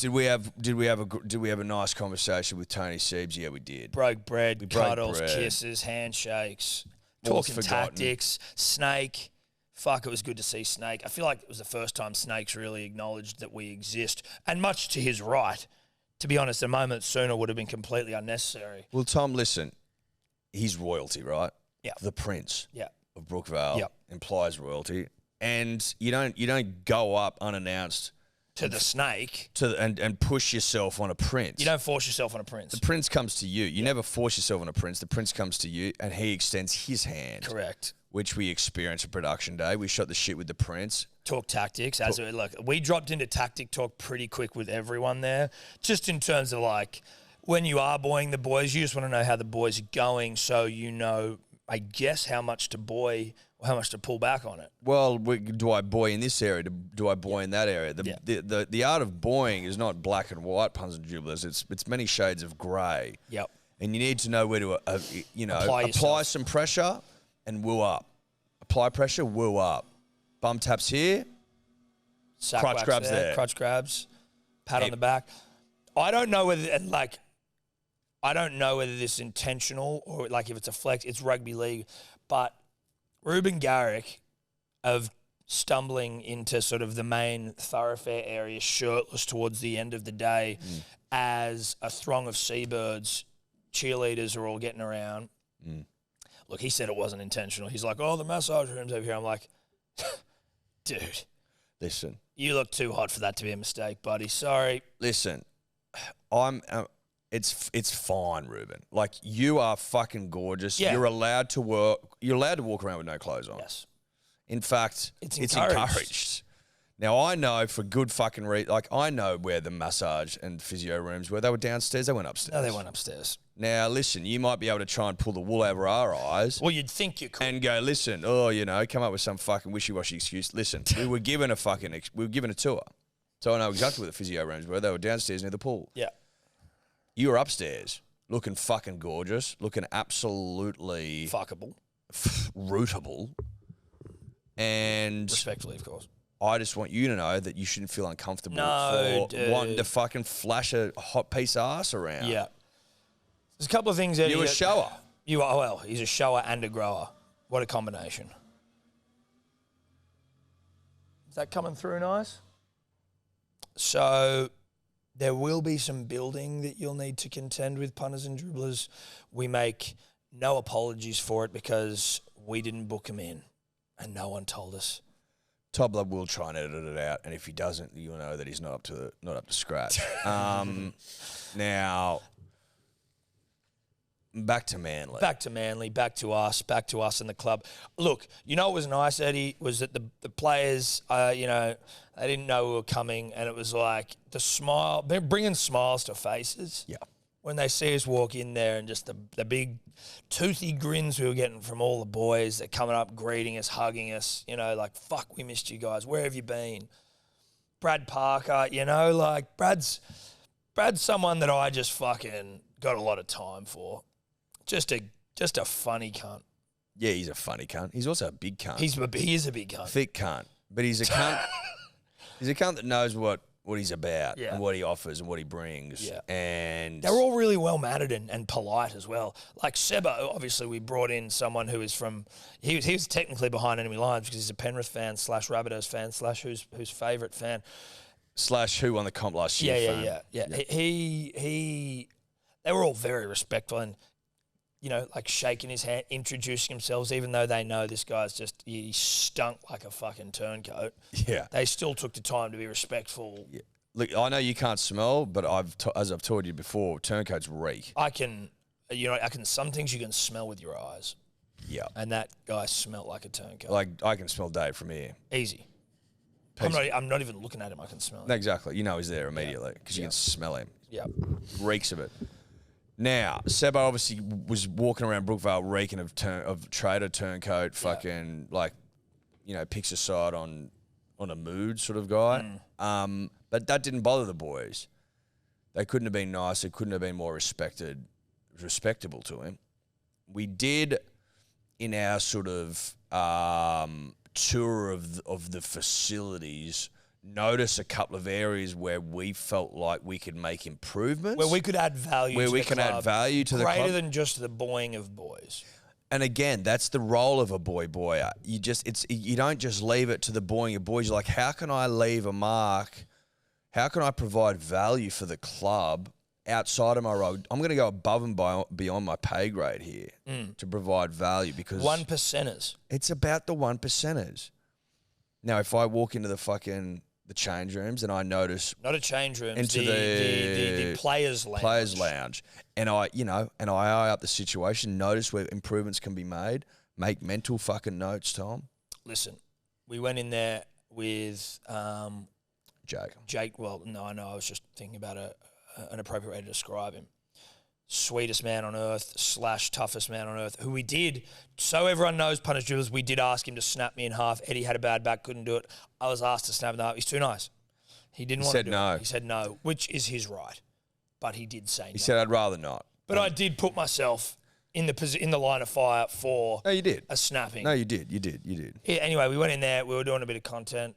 a nice conversation with Tony Siebes? Yeah, we did. Broke bread, broke cuddles, bread. kisses, handshakes, All talking forgotten. tactics, Snake. Fuck, it was good to see Snake. I feel like it was the first time Snake's really acknowledged that we exist. And much to his right. To be honest, a moment sooner would have been completely unnecessary. Well, Tom, listen, he's royalty, right? Yeah. The Prince Yeah. of Brookvale Yep. implies royalty. And you don't go up unannounced To the Snake. and push yourself on a prince. You don't force yourself on a prince. The prince comes to you. You never force yourself on a prince. The prince comes to you, and he extends his hand. Correct. Which we experienced at production day. We shot the shit with the prince. Talk tactics. Look, we dropped into tactic talk pretty quick with everyone there. Just in terms of like, when you are buoying the boys, you just want to know how the boys are going, so you know, I guess, how much to buoy or how much to pull back on it. Well, do I buoy in this area? Do I buoy in that area? The art of buoying is not black and white, puns and dribblers. It's many shades of grey. Yep. And you need to know where to Apply apply yourself. some pressure and woo up. Apply pressure, woo up. Bum taps here. Sack Crotch wax grabs there. Crotch grabs. Pat on the back. I don't know whether this is intentional or like if it's a flex. It's rugby league, but Ruben Garrick of stumbling into sort of the main thoroughfare area shirtless towards the end of the day as a throng of seabirds cheerleaders are all getting around. Look, he said it wasn't intentional. He's like, oh, the massage room's over here. I'm like, dude. Listen. You look too hot for that to be a mistake, buddy. Sorry. Listen, it's fine, Ruben. Like, you are fucking gorgeous. Yeah. You're allowed to work. You're allowed to walk around with no clothes on. Yes. In fact, It's it's encouraged. encouraged. Now, I know for good fucking reason, like, I know where the massage and physio rooms were. They were downstairs. They went upstairs. No, they went upstairs. Now, listen, you might be able to try and pull the wool over our eyes. Well, you'd think you could. And go, listen, come up with some fucking wishy-washy excuse. Listen, we were given a tour. So I know exactly where the physio rooms were. They were downstairs near the pool. Yeah. You were upstairs, looking fucking gorgeous, looking absolutely Fuckable. rootable. And Respectfully, of course. I just want you to know that you shouldn't feel uncomfortable No, for dude. wanting to fucking flash a hot piece of ass around. Yeah. There's a couple of things that You a shower. You are, well, he's a shower and a grower. What a combination. Is that coming through nice? So there will be some building that you'll need to contend with, punters and dribblers. We make no apologies for it because we didn't book him in and no one told us. Top Blood will try and edit it out, and if he doesn't, you'll know that he's not up to scratch. Now, back to Manly. Back to Manly, back to us in the club. Look, you know what was nice, Eddie, was that the players, they didn't know we were coming, and it was like the smile, they're bringing smiles to faces. Yeah. When they see us walk in there and just the big toothy grins we were getting from all the boys, they're coming up, greeting us, hugging us, like, fuck, we missed you guys. Where have you been? Brad Parker, Brad's someone that I just fucking got a lot of time for. Just a funny cunt. Yeah, he's a funny cunt. He's also a big cunt. He is a big cunt. Thick cunt. But he's a cunt. He's a cunt that knows what he's about and what he offers and what he brings. Yeah. And They're all really well-mannered and polite as well. Like Sebo, obviously we brought in someone who is from – he was technically behind enemy lines because he's a Penrith fan / Rabbitohs fan / whose favourite fan. / who won the comp last year. Yeah. They were all very respectful and, like shaking his hand, introducing themselves, even though they know this guy's he stunk like a fucking turncoat. Yeah. They still took the time to be respectful. Yeah. Look, I know you can't smell, but as I've told you before, turncoats reek. Some things you can smell with your eyes. Yeah. And that guy smelled like a turncoat. Like, I can smell Dave from here. Easy. I'm not even looking at him. I can smell him. No, exactly. You know he's there immediately because you can smell him. Yeah. Reeks of it. Now, Sebo obviously was walking around Brookvale reeking of trader turncoat, fucking picks a side on a mood sort of guy. But that didn't bother the boys. They couldn't have been nice. They couldn't have been more respectable to him. We did, in our sort of tour of the facilities, notice a couple of areas where we felt like we could make improvements. Where we could add value Where to we the can club, add value to the club. greater than just the boying of boys. And again, that's the role of a boyer. You don't just leave it to the boying of boys. You're like, how can I leave a mark? How can I provide value for the club outside of my role? I'm going to go above and beyond my pay grade here to provide value because 1%ers. It's about the 1%ers. Now, if I walk into the change rooms and I notice Not a change room. into the players' lounge. Players' lounge, and I eye up the situation, notice where improvements can be made, make mental fucking notes, Tom. Listen, we went in there with Jake. Well, no, I know. I was just thinking about an appropriate way to describe him. Sweetest man on earth / toughest man on earth, who we did, so everyone knows, punters dribblers, we did ask him to snap me in half. Eddie had a bad back, couldn't do it. I was asked to snap him in half. He's too nice. He didn't want to do it. He said no, which is his right. But he did say no. He said, I'd rather not. But I did put myself in the line of fire for No, you did. a snapping. No, you did. Yeah, anyway, we went in there. We were doing a bit of content,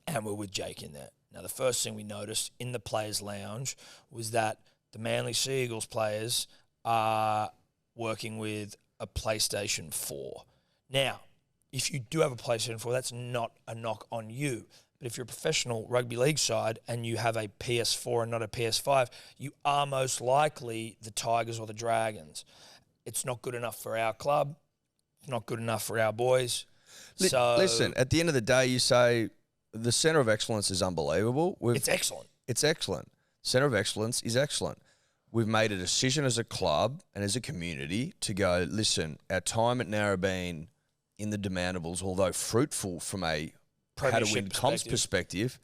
and we were with Jake in there. Now, the first thing we noticed in the players' lounge was that the Manly Sea Eagles players are working with a PlayStation 4. Now, if you do have a PlayStation 4, that's not a knock on you. But if you're a professional rugby league side and you have a PS4 and not a PS5, you are most likely the Tigers or the Dragons. It's not good enough for our club. It's not good enough for our boys. So Listen, at the end of the day, you say the Centre of Excellence is unbelievable. it's excellent. It's excellent. Centre of Excellence is excellent. We've made a decision as a club and as a community to go, listen, our time at Narrabeen in the demandables, although fruitful from a how to win comps perspective,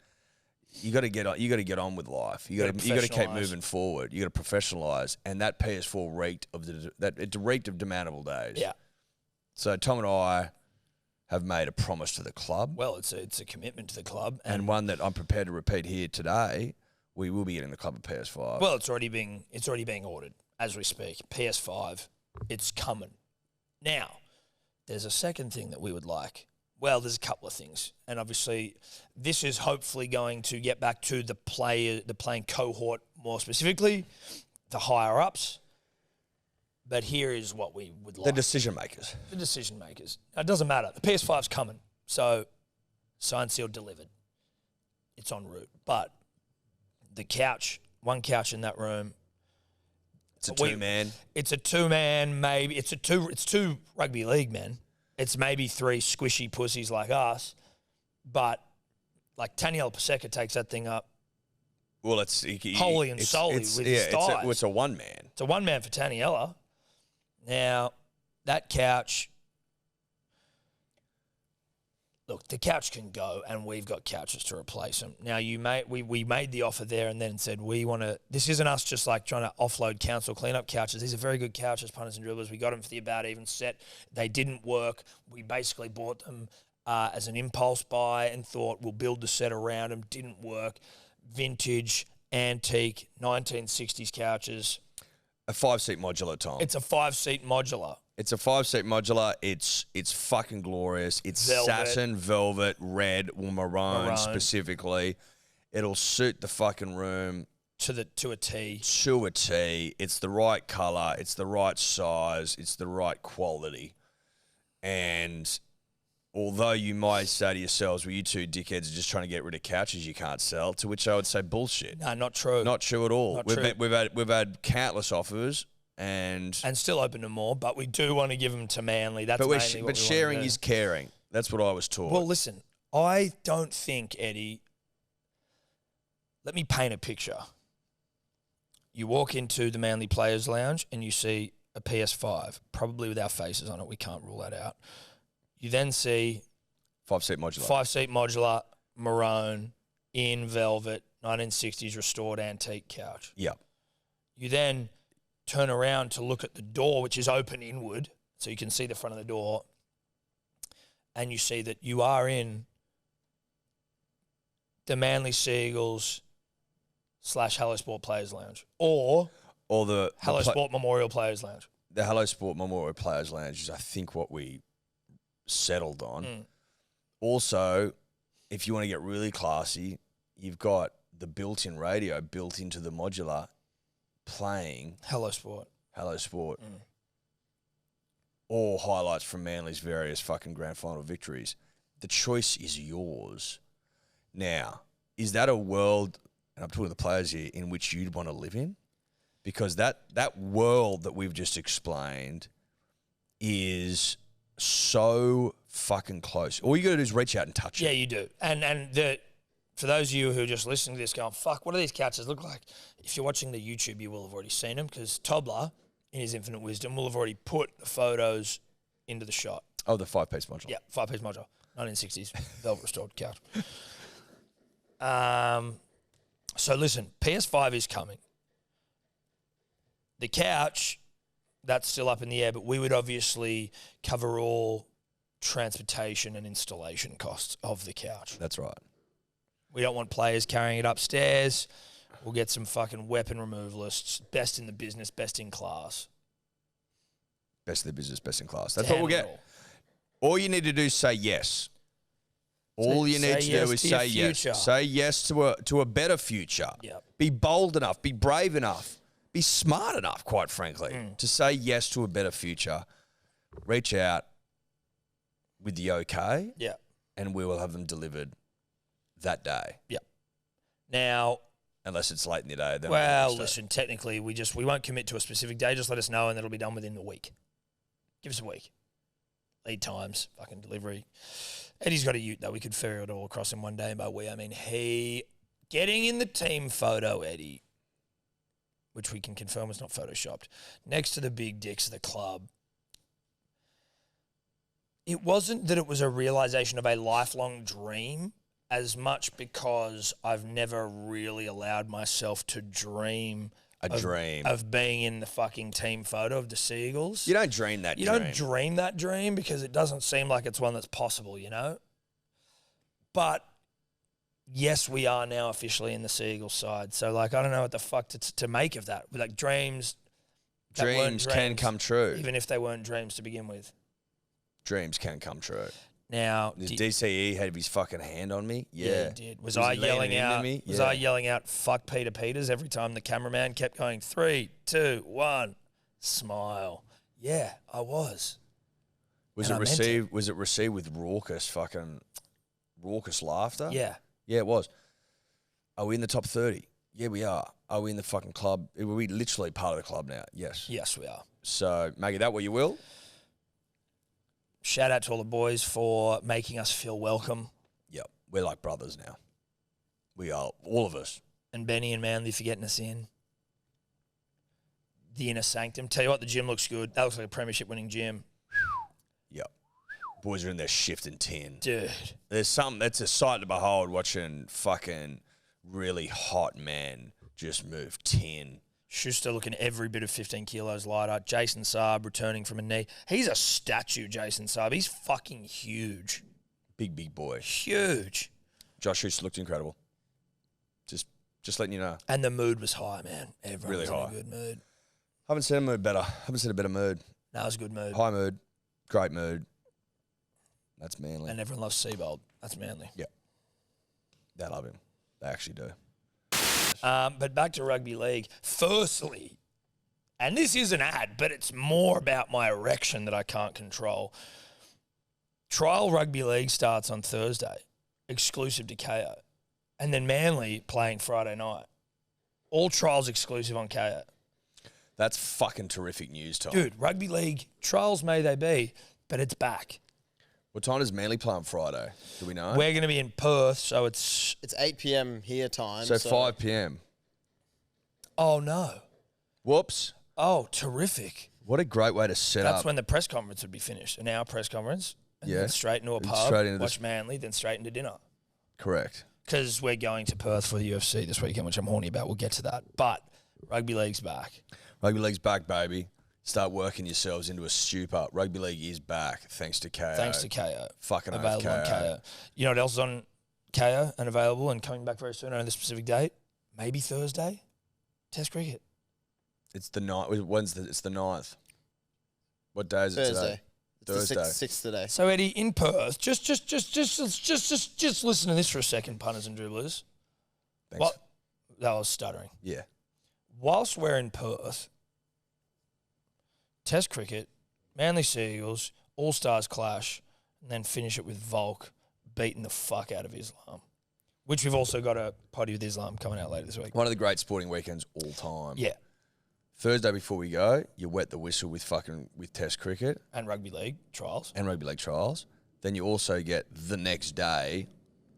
you got to get on. You got to get on with life. You got to keep moving forward. You got to professionalise, and that PS4 reeked of it reeked of demandable days. Yeah. So Tom and I have made a promise to the club. Well, it's a commitment to the club, and one that I'm prepared to repeat here today. We will be getting the club a PS5. Well, it's already being ordered as we speak. PS5, it's coming. Now, there's a second thing that we would like. Well, there's a couple of things, and obviously, this is hopefully going to get back to the playing cohort more specifically, the higher ups. But here is what we would like: the decision makers. The decision makers. Now, it doesn't matter. The PS5's coming, so signed, sealed, delivered. It's en route, but the couch, one couch in that room. It's a two-man. It's a two-man, maybe. It's two rugby league men. It's maybe three squishy pussies like us, but like Taniela Paseka takes that thing up. Well, it's wholly and solely with his thighs. It's a one-man. It's a one-man for Taniela. Now, that couch. Look, the couch can go, and we've got couches to replace them. Now, we made the offer there and then said we want to. This isn't us just like trying to offload council cleanup couches. These are very good couches, punters and dribblers. We got them for the about even set. They didn't work. We basically bought them as an impulse buy and thought we'll build the set around them. Didn't work. Vintage, antique, 1960s couches. A 5-seat modular, Tom. It's a 5-seat modular. It's a 5-seat modular. It's fucking glorious. It's satin, velvet, red, or maroon specifically. It'll suit the fucking room to a T. To a T. It's the right colour. It's the right size. It's the right quality. And although you might say to yourselves, well, you two dickheads are just trying to get rid of couches you can't sell, to which I would say bullshit. No, not true. Not true at all. Not true. We've had countless offers. And still open to more, but we do want to give them to Manly. That's mainly what we want to do. sharing is caring. That's what I was taught. Well, listen, I don't think, Eddie, let me paint a picture. You walk into the Manly Players Lounge and you see a PS5, probably with our faces on it. We can't rule that out. You then see 5-seat modular. 5-seat modular, maroon, in velvet, 1960s restored antique couch. Yep. You then turn around to look at the door, which is open inward, so you can see the front of the door, and you see that you are in the Manly Seagulls / Hello Sport Players Lounge, or the Hello Sport Memorial Players Lounge. The Hello Sport Memorial Players Lounge is, I think, what we settled on. Also, if you want to get really classy, you've got the built-in radio built into the modular, playing Hello Sport. Or highlights from Manly's various fucking grand final victories. The choice is yours. Now, is that a world, and I'm talking to the players here, in which you'd want to live in? Because that world that we've just explained is so fucking close. All you got to do is reach out and touch it. Yeah, you do. And for those of you who are just listening to this going, fuck, what do these couches look like? If you're watching the YouTube, you will have already seen them because Tobler, in his infinite wisdom, will have already put the photos into the shot. Oh, the 5-piece modular. Yeah, 5-piece modular. 1960s, velvet restored couch. So listen, PS5 is coming. The couch, that's still up in the air, but we would obviously cover all transportation and installation costs of the couch. That's right. We don't want players carrying it upstairs. We'll get some fucking weapon removalists. Best in the business, best in class. Best in the business, best in class. That's what we'll get. All you need to do is say yes. All you need to do is say yes. Say yes to a better future. Yep. Be bold enough. Be brave enough. Be smart enough, quite frankly, to say yes to a better future. Reach out with the okay. Yeah. And we will have them delivered that day. Yep. Now, Unless it's late in the day. Then well, listen, technically, we won't commit to a specific day. Just let us know, and it'll be done within the week. Give us a week. Lead times, fucking delivery. Eddie's got a ute, though. We could ferry it all across in one day. And by we, I mean he. Getting in the team photo, Eddie, which we can confirm was not photoshopped, next to the big dicks of the club. It wasn't that it was a realization of a lifelong dream as much because I've never really allowed myself to dream of being in the fucking team photo of the Seagulls. You don't dream that dream. You don't dream that dream because it doesn't seem like it's one that's possible, you know? But yes, we are now officially in the Seagulls side. So, like, I don't know what the fuck to make of that. Like, dreams can come true. Even if they weren't dreams to begin with. Dreams can come true. Now, Does DCE had his fucking hand on me? Yeah, he did. Was I yelling out? Me? Was I yelling out? Fuck Peter Peters every time the cameraman kept going 3, 2, 1, smile. Yeah, I was. Was it received? Was it received with raucous laughter? Yeah, yeah, it was. Are we in the top 30? Yeah, we are. Are we in the fucking club? Are we literally part of the club now? Yes. Yes, we are. So, Maggie, that what you will? Shout out to all the boys for making us feel welcome. Yep. We're like brothers now. We are, all of us. And Benny and Manly for getting us in. The inner sanctum. Tell you what, the gym looks good. That looks like a premiership winning gym. Yep. Boys are in there shifting tin. Dude. There's something, that's a sight to behold watching fucking really hot men just move tin. Schuster looking every bit of 15 kilos lighter. Jason Saab returning from a knee. He's a statue, Jason Saab. He's fucking huge. Big boy. Huge. Josh Schuster looked incredible. Just letting you know. And the mood was high, man. Everyone really was high. in a good mood. Haven't seen a mood better. Haven't seen a better mood. No, it was a good mood. High mood. Great mood. That's Manly. And everyone loves Seabold. That's Manly. Yep. They love him. They actually do. But back to rugby league. Firstly, and this is an ad, but it's more about my erection that I can't control. Trial rugby league starts on Thursday, exclusive to KO. And then Manly playing Friday night. All trials exclusive on KO. That's fucking terrific news, Tom. Dude, rugby league, trials may they be, but it's back. What time does Manly play on Friday? Do we know? We're going to be in Perth, so it's 8 p.m. here time. So 5 p.m. Oh, no. Whoops. Oh, terrific. What a great way to set That's up. when the press conference would be finished. An hour press conference. And Yeah. then straight into a And pub, straight into watch Manly, then straight into dinner. Correct. Because we're going to Perth for the UFC this weekend, which I'm horny about. We'll get to that. But rugby league's back. Rugby league's back, baby. Start working yourselves into a stupor. Rugby league is back, thanks to KO. Thanks to KO. Fucking oath, available on KO. You know what else is on KO and available and coming back very soon? I don't know the specific date. Maybe Thursday. Test cricket. It's the 9th. It's the 9th. What day is it today? Thursday. Thursday. It's the 6th today. So Eddie, in Perth, just listen to this for a second, punters and dribblers. Thanks. What? That was stuttering. Yeah. Whilst we're in Perth, Test cricket, Manly Seagulls, All-Stars clash, and then finish it with Volk beating the fuck out of Islam, which we've also got a potty with Islam coming out later this week. One of the great sporting weekends all time. Yeah. Thursday before we go, you wet the whistle with Test cricket And rugby league trials. and rugby league trials. Then you also get the next day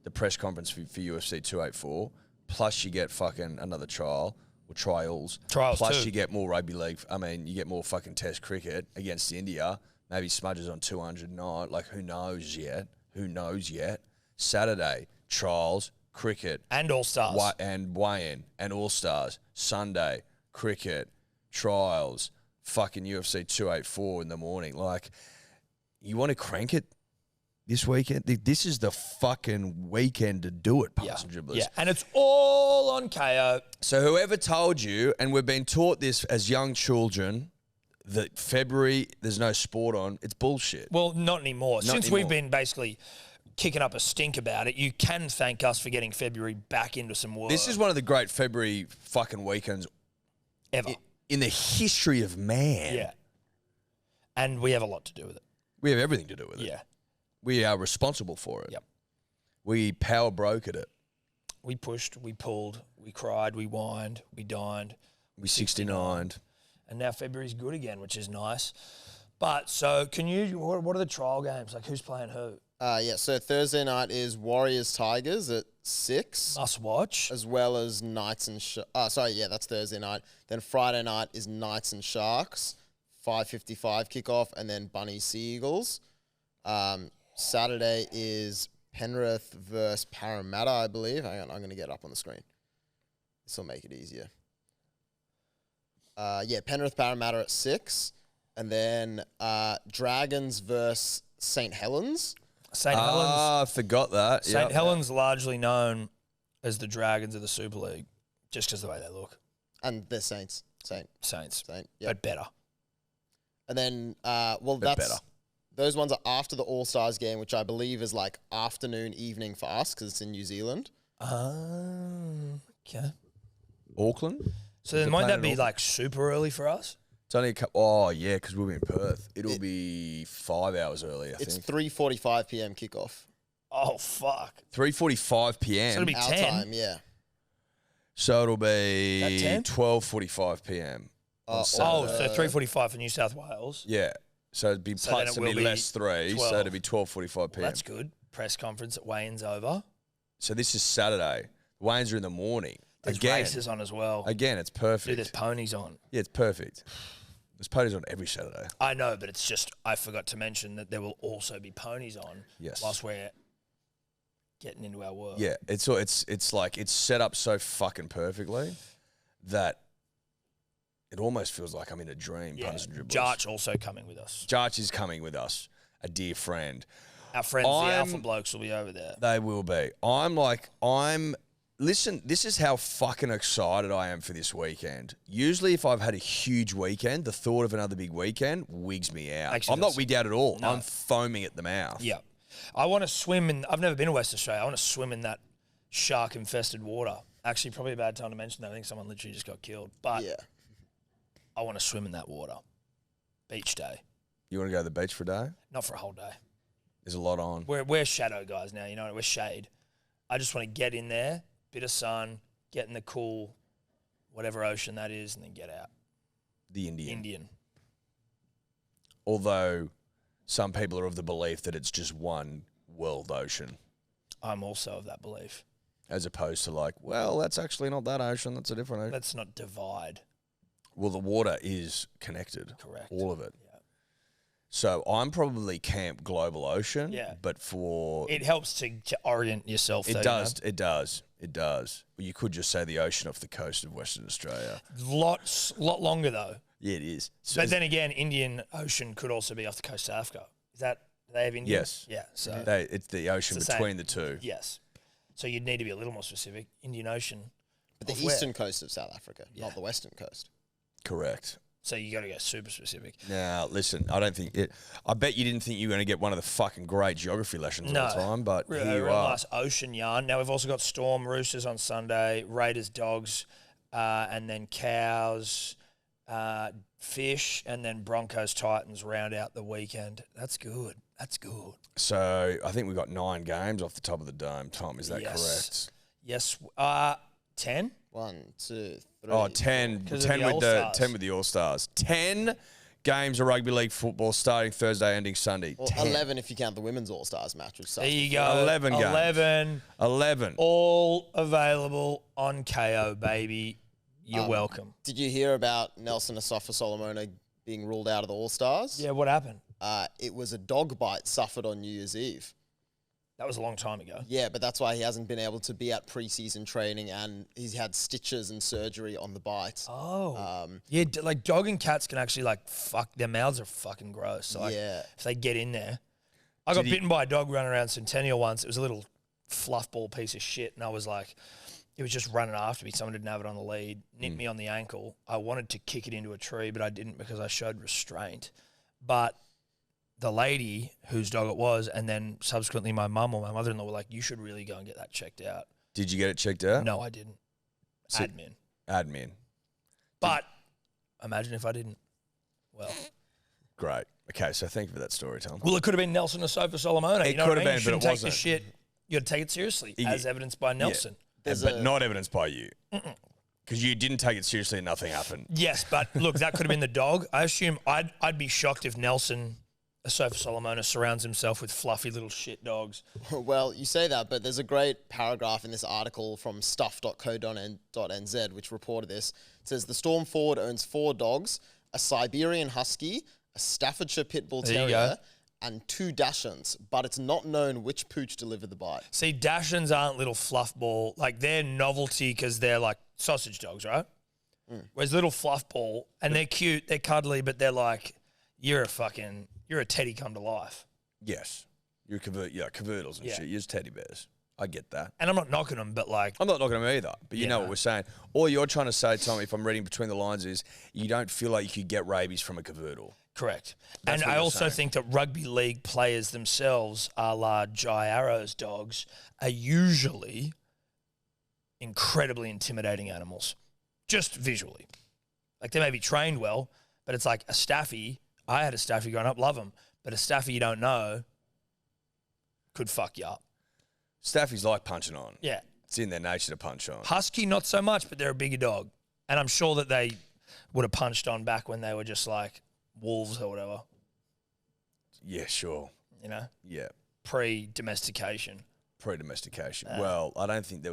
the press conference for UFC 284. Plus you get fucking another trial or trials. Trials Plus too. you get more rugby league. I mean, you get more fucking Test cricket against India. Maybe smudges on 200 night. Like who knows yet? Who knows yet? Saturday trials, cricket And All-Stars. and weigh-in and All Stars. Sunday cricket. Trials, fucking UFC 284 in the morning. Like, you want to crank it this weekend? This is the fucking weekend to do it, punters and dribblers. Yeah, and it's all on KO. So whoever told you, and we've been taught this as young children, that February there's no sport on, it's bullshit. Well, not anymore. Not Since anymore. we've been basically kicking up a stink about it, you can thank us for getting February back into some work. This is one of the great February fucking weekends ever. in the history of man. Yeah. And we have a lot to do with it. We have everything to do with it. Yeah. We are responsible for it. Yep. We power brokered it. We pushed, we pulled, we cried, we whined, we dined. We 69'd. And now February's good again, which is nice. But so what are the trial games? Like who's playing who? So Thursday night is Warriors Tigers at 6. Must watch. As well as Knights and that's Thursday night. Then Friday night is Knights and Sharks, 5:55 kickoff, and then Bunnies Seagulls. Saturday is Penrith versus Parramatta, I believe. Hang on, I'm going to get up on the screen. This will make it easier. Penrith Parramatta at 6, and then Dragons versus St. Helens. St. Helens. I forgot that. St. Helens largely known as the Dragons of the Super League, just because of the way they look. And they're Saints. Saints. Yep. But better. And then, better. Those ones are after the All-Stars game, which I believe is like afternoon, evening for us because it's in New Zealand. Okay. Auckland? So then might that be like super early for us? It's only a couple. Oh, yeah, because we'll be in Perth. It'll be 5 hours early, I It's think. 3:45 p.m. kickoff. Oh, fuck. 3:45 p.m. So it'll be Our 10. time, yeah. So it'll be 10? 12:45 p.m. So 3:45 for New South Wales. Yeah. So it'd be So then plus it it'd will be be less 3, 12. so it'd be 12:45 Well, p.m. that's good. Press conference at weigh-in's over. So this is Saturday. Wayne's are in the morning. There's races on as well. Again, it's perfect. Dude, there's ponies on. Yeah, it's perfect. There's ponies on every Saturday. I know, but it's just I forgot to mention that there will also be ponies on whilst we're getting into our work. Yeah, it's like it's set up so fucking perfectly that it almost feels like I'm in a dream. Yeah. Punters and dribblers. Jarch also coming with us. Jarch is coming with us, a dear friend. Our friends, the Alpha Blokes, will be over there. They will be. Listen, this is how fucking excited I am for this weekend. Usually if I've had a huge weekend, the thought of another big weekend wigs me out. Actually, I'm not wigged out at all. No. I'm foaming at the mouth. Yeah. I want to swim in, I've never been to West Australia. I want to swim in that shark-infested water. Actually, probably a bad time to mention that. I think someone literally just got killed. But Yeah. I want to swim in that water. Beach day. You want to go to the beach for a day? Not for a whole day. There's a lot on. We're shadow guys now, you know, we're shade. I just want to get in there, bit of sun, get in the cool, whatever ocean that is, and then get out. The Indian. Indian. Although some people are of the belief that it's just one world ocean, I'm also of that belief. as opposed to like, well, that's actually not that ocean. That's a different ocean. Let's not divide. Well, the water is connected. Correct. All of it. Yeah. So I'm probably Camp Global Ocean. Yeah. But for It helps to orient yourself. it though, does. It does. It does. Well, you could just say the ocean off the coast of Western Australia. You know? Lot longer though. Yeah, it is. So But then again, Indian Ocean could also be off the coast of South Africa. Is that, do they have Indian? Yes. Yeah. So it's the ocean It's the between same. the two. yes. So you'd need to be a little more specific. Indian Ocean. But the Off where? eastern coast of South Africa, Yeah. not the western coast. Correct. So you got to go super specific. Now, listen, I don't think it. I bet you didn't think you were going to get one of the fucking great geography lessons all the time, but Real, here you real are. nice ocean yarn. Now we've also got Storm Roosters on Sunday, Raiders Dogs, and then Cows, Fish, and then Broncos Titans round out the weekend. That's good. That's good. So I think we got 9 games off the top of the dome. Tom, is that Yes. correct? Yes. 10? 1, 2, 3. Oh, 10, 'Cause of 10 the with the All-Stars. 10 with the All Stars. 10 games of rugby league football starting Thursday, ending Sunday. Well, 10. 11 if you count the women's All Stars match, which There starts you before. go. 11 games. 11. 11. All available on KO, baby. You're welcome. Did you hear about Nelson Asafa-Solomona being ruled out of the All Stars? Yeah, what happened? It was a dog bite suffered on New Year's Eve. That was a long time ago. Yeah, but that's why he hasn't been able to be at preseason training, and he's had stitches and surgery on the bite. Oh. Yeah, like dog and cats can actually like fuck, their mouths are fucking gross. So like, Yeah. if they get in there. I got bitten by a dog running around Centennial once. It was a little fluffball piece of shit. And I was like, it was just running after me. Someone didn't have it on the lead, nipped me on the ankle. I wanted to kick it into a tree, but I didn't because I showed restraint. But the lady whose dog it was, and then subsequently my mum or my mother-in-law were like, you should really go and get that checked out. Did you get it checked out? No, I didn't. So- Admin. But imagine if I didn't. Well, Great. Okay, so thank you for that story, Tom. it could have been Nelson Asafa-Solomona. It You know could what I have mean? been, You shouldn't but it take the wasn't. shit You got to take it seriously, as evidenced by Nelson. But not evidenced by you. Because you didn't take it seriously and nothing happened. Yes, but look, that could have been the dog. I assume I'd be shocked if Nelson, Asafa Solomona, surrounds himself with fluffy little shit dogs. Well, you say that, but there's a great paragraph in this article from stuff.co.nz which reported this. It says the Storm forward owns 4 dogs, a Siberian Husky, a Staffordshire Pit Bull Terrier, and 2 Dachshunds, but it's not known which pooch delivered the bite. See, Dachshunds aren't little fluff ball. Like, they're novelty because they're like sausage dogs, right? Whereas little fluff ball, and they're cute, they're cuddly, but they're like, you're a teddy come to life. Yes. You're cavoodles and shit. You're just teddy bears. I get that. And I'm not knocking them, but like... I'm not knocking them either, but you know what we're saying. All you're trying to say, Tommy, if I'm reading between the lines, is you don't feel like you could get rabies from a cavoodle. Correct. That's and I also think that rugby league players themselves, a la Jai Arrow's dogs, are usually incredibly intimidating animals, just visually. Like, they may be trained well, but it's like a staffy. I had a staffy growing up, love them, but a staffy you don't know could fuck you up. Staffies like punching on. Yeah. It's in their nature to punch on. Husky, not so much, but they're a bigger dog. And I'm sure that they would have punched on back when they were just like wolves or whatever. Yeah, sure. You know? Yeah. Pre-domestication. Well, I don't think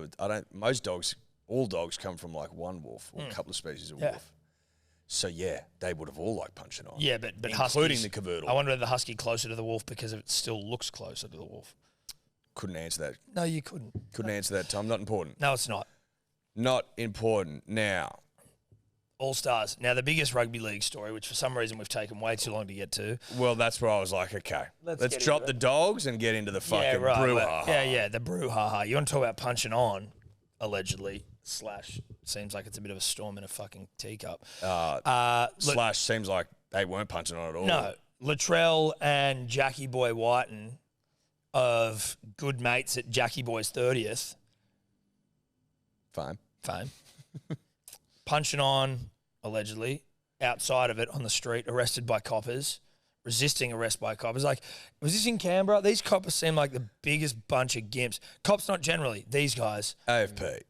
most dogs, all dogs come from like one wolf or a couple of species of wolf. So yeah, they would have all like punching on. Yeah, but including huskies, the cavoodle. I wonder if the husky closer to the wolf because it still looks closer to the wolf. Couldn't answer that. No, you couldn't. Couldn't answer that, Tom. Not important. No, it's not. Not important. Now, All-Stars. Now, the biggest rugby league story, which for some reason we've taken way too long to get to. well, that's where I was like, okay, let's drop the dogs and get into the fucking Well, brouhaha. the brouhaha. You want to talk about punching on, allegedly, / seems like it's a bit of a storm in a fucking teacup. / seems like they weren't punching on at all. No. Latrell and Jackie Boy Whiten of good mates at Jackie Boy's 30th. Fine. Punching on, allegedly, outside of it on the street, arrested by coppers, resisting arrest by coppers. Like, was this in Canberra? These coppers seem like the biggest bunch of gimps. Cops, not generally. These guys. AFP.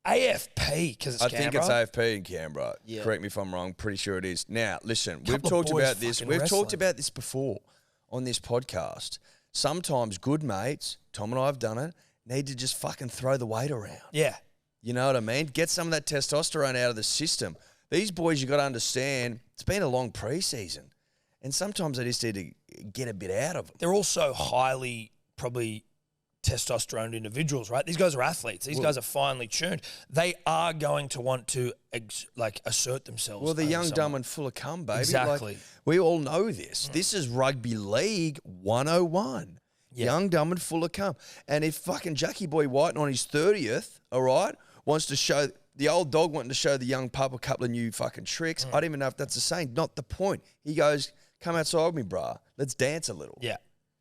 Because it's Canberra. I think it's AFP in Canberra. Yeah. Correct me if I'm wrong. Pretty sure it is. Now, listen, we've Couple of talked boys about this. fucking We've wrestling. talked about this before on this podcast. Sometimes good mates, Tom and I have done it, need to just fucking throw the weight around. Yeah. You know what I mean? Get some of that testosterone out of the system. These boys, you got to understand, it's been a long preseason, and sometimes they just need to get a bit out of them. They're also highly probably testosterone individuals, right? These guys are athletes. These guys are finely tuned. They are going to want to assert themselves. Well, they're over young, someone. dumb, and full of cum, baby. Exactly. Like, we all know this. This is Rugby League 101. Yeah. Young, dumb, and full of cum. And if fucking Jackie Boy Whiten on his 30th, all right, wants to show the old dog wanting to show the young pup a couple of new fucking tricks, I don't even know if that's the same. Not the point. He goes, come outside with me, brah. Let's dance a little. Yeah.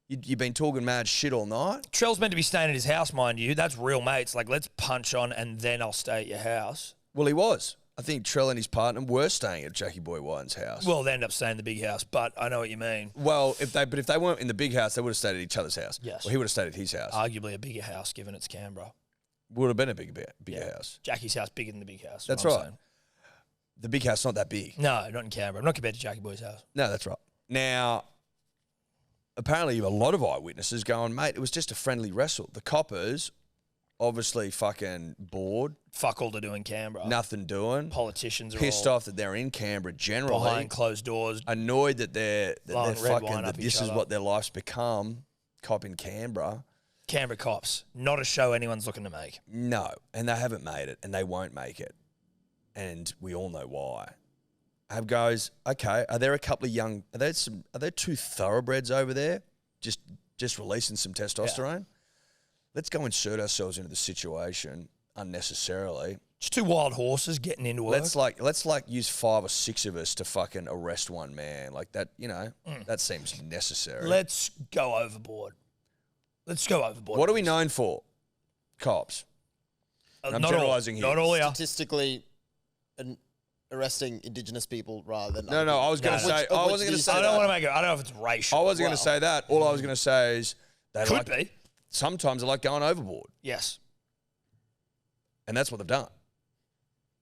You've been talking mad shit all night. Trell's meant to be staying at his house, mind you. That's real mates. Like, let's punch on and then I'll stay at your house. Well, he was. I think Trell and his partner were staying at Jackie Boy Whiten's house. Well, they end up staying in the big house, but I know what you mean. Well, if they weren't in the big house, they would have stayed at each other's house. Yes. Well, he would have stayed at his house. Arguably a bigger house, given it's Canberra. Would have been a bigger house. Jackie's house bigger than the big house. That's what I'm right. saying. The big house not that big. No, not in Canberra. Not compared to Jackie Boy's house. No, that's right. Now, apparently a lot of eyewitnesses going, mate, it was just a friendly wrestle. The coppers, obviously fucking bored. Fuck all to do in Canberra. Nothing doing. Politicians are Pissed all off that they're in Canberra generally. behind closed doors. Annoyed that they're Blowing red fucking, wine that up this each is other. what their life's become. Cop in Canberra. Canberra cops. Not a show anyone's looking to make. No, and they haven't made it, and they won't make it. And we all know why. Have goes, okay, are there a couple of young, are there 2 thoroughbreds over there just releasing some testosterone? Let's go insert ourselves into the situation unnecessarily. Just 2 wild horses getting into work. Let's use 5 or 6 of us to fucking arrest one man. Like that, that seems necessary. Let's go overboard. What are we known for? Cops. I'm not generalising all, here. Not all, yeah. Statistically, arresting Indigenous people rather than No, I was going to say, I wasn't going to say I that. don't want to make it. I don't know if it's racial. I wasn't going to say that. All I was going to say is they Could be. sometimes I like going overboard. Yes. And that's what they've done.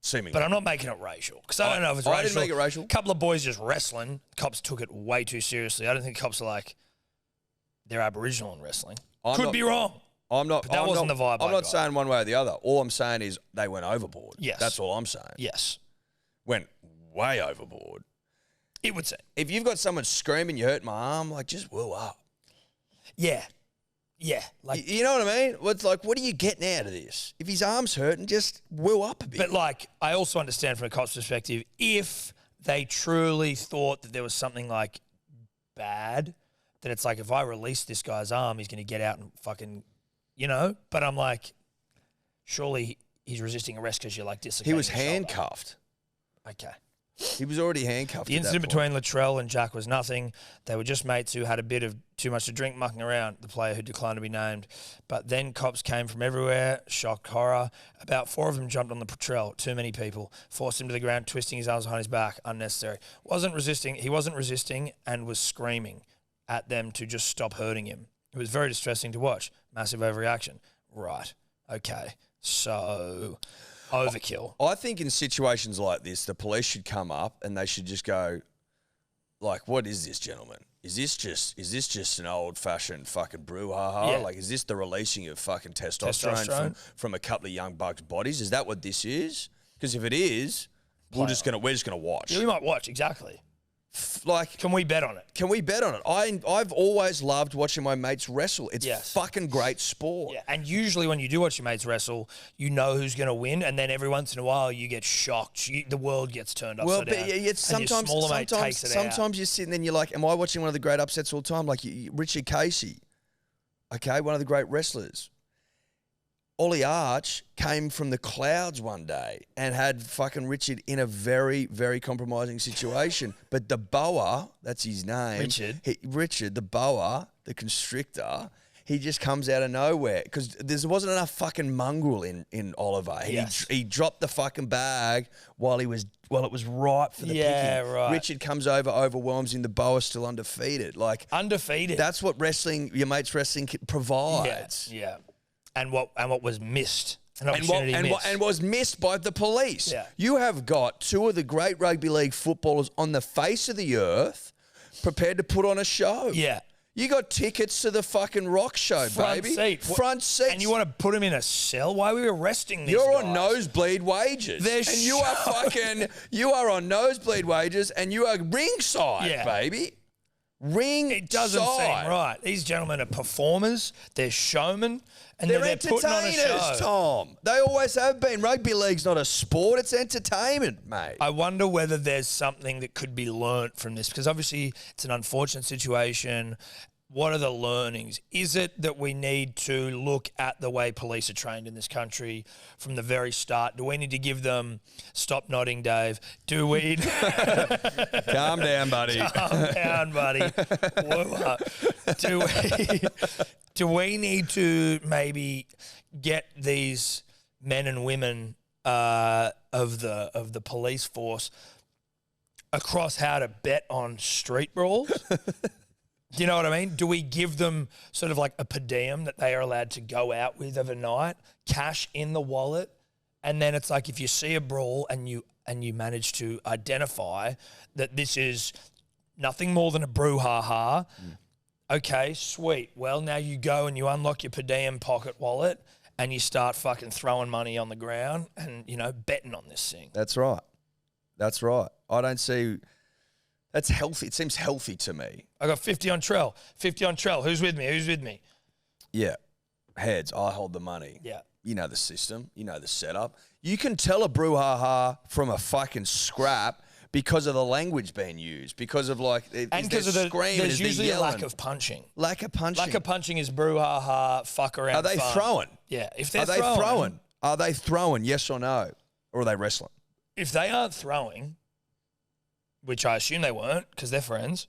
Seemingly. But I'm not making it racial because I don't know if it's I racial. didn't make it racial. A couple of boys just wrestling. Cops took it way too seriously. I don't think cops are like, they're Aboriginal in wrestling. Could be wrong. I'm not. But that wasn't the vibe I'm I not got. saying one way or the other. All I'm saying is they went overboard. Yes. That's all I'm saying. Yes. Went way overboard. It would seem. If you've got someone screaming, you hurt my arm, like just woo up. Yeah. Yeah. Like, You know what I mean? It's like, what are you getting out of this? If his arm's hurting, just woo up a bit. but like, I also understand from a cop's perspective, if they truly thought that there was something like bad, that it's like, if I release this guy's arm, he's going to get out and fucking, you know? But I'm like, surely he's resisting arrest because you're like dislocating he was your shoulder. handcuffed. Okay. He was already handcuffed. The incident between Latrell and Jack was nothing. They were just mates who had a bit of too much to drink mucking around, the player who declined to be named. But then cops came from everywhere, shock, horror. About 4 of them jumped on the Latrell, too many people, forced him to the ground, twisting his arms behind his back, unnecessary. He wasn't resisting and was screaming at them to just stop hurting him. It was very distressing to watch. Massive overreaction. Right. Okay. So, overkill. I think in situations like this, the police should come up and they should just go, like, what is this, gentlemen? Is this just an old-fashioned fucking brouhaha? Yeah. Like, is this the releasing of fucking testosterone. From a couple of young bucks' bodies? Is that what this is? Because if it is, we're just gonna watch. Yeah, we might watch, exactly. Like, Can we bet on it? can we bet on it? I've always loved watching my mates wrestle. It's Yes. fucking great sport. Yeah, and usually when you do watch your mates wrestle, you know who's going to win, and then every once in a while you get shocked. The world gets turned upside Well, down. but it's sometimes sometimes you're sitting there and you're like, am I watching one of the great upsets all the time? Like Richard Casey, okay, one of the great wrestlers. Ollie Arch came from the clouds one day and had fucking Richard in a very, very compromising situation. But the boa, that's his name. Richard, the boa, the constrictor, he just comes out of nowhere because there wasn't enough fucking mongrel in Oliver. He dropped the fucking bag while it was ripe for the picking. Right. Richard comes over, overwhelms him. The boa still undefeated. Like Undefeated. that's what wrestling, your mates wrestling provides. Yeah. And what was missed. An opportunity missed. And was missed by the police. Yeah. You have got 2 of the great rugby league footballers on the face of the earth prepared to put on a show. Yeah. You got tickets to the fucking rock show, baby. Front seat. And you want to put him in a cell? Why are we arresting these You're guys? on nosebleed wages. You are on nosebleed wages and you are ringside, baby. It doesn't seem right. These gentlemen are performers. They're showmen. And they're putting on a entertainers, show. Tom. They always have been. Rugby league's not a sport. It's entertainment, mate. I wonder whether there's something that could be learnt from this because obviously it's an unfortunate situation. What are the learnings? Is it that we need to look at the way police are trained in this country from the very start? Do we need to give them, stop nodding, Dave, do we? Calm down, buddy. Calm down, buddy. Whoa. Do we need to maybe get these men and women of the police force across how to bet on street brawls? Do you know what I mean? Do we give them sort of like a per diem that they are allowed to go out with overnight, cash in the wallet, and then it's like if you see a brawl and you manage to identify that this is nothing more than a brouhaha, okay, sweet. Well, now you go and you unlock your per diem pocket wallet and you start fucking throwing money on the ground and, you know, betting on this thing. That's right. I don't see... That's healthy. It seems healthy to me. I got 50 on Trell. 50 on Trell. Who's with me? Yeah. Heads. I hold the money. Yeah. You know the system. You know the setup. You can tell a brouhaha from a fucking scrap because of the language being used. Because of like... And because of there's usually a lack of punching. Lack of punching. Lack of punching is brouhaha, fuck around. Are they fun. throwing? Yeah. If they're Are they throwing, yes or no? Or are they wrestling? If they aren't throwing... which I assume they weren't because they're friends,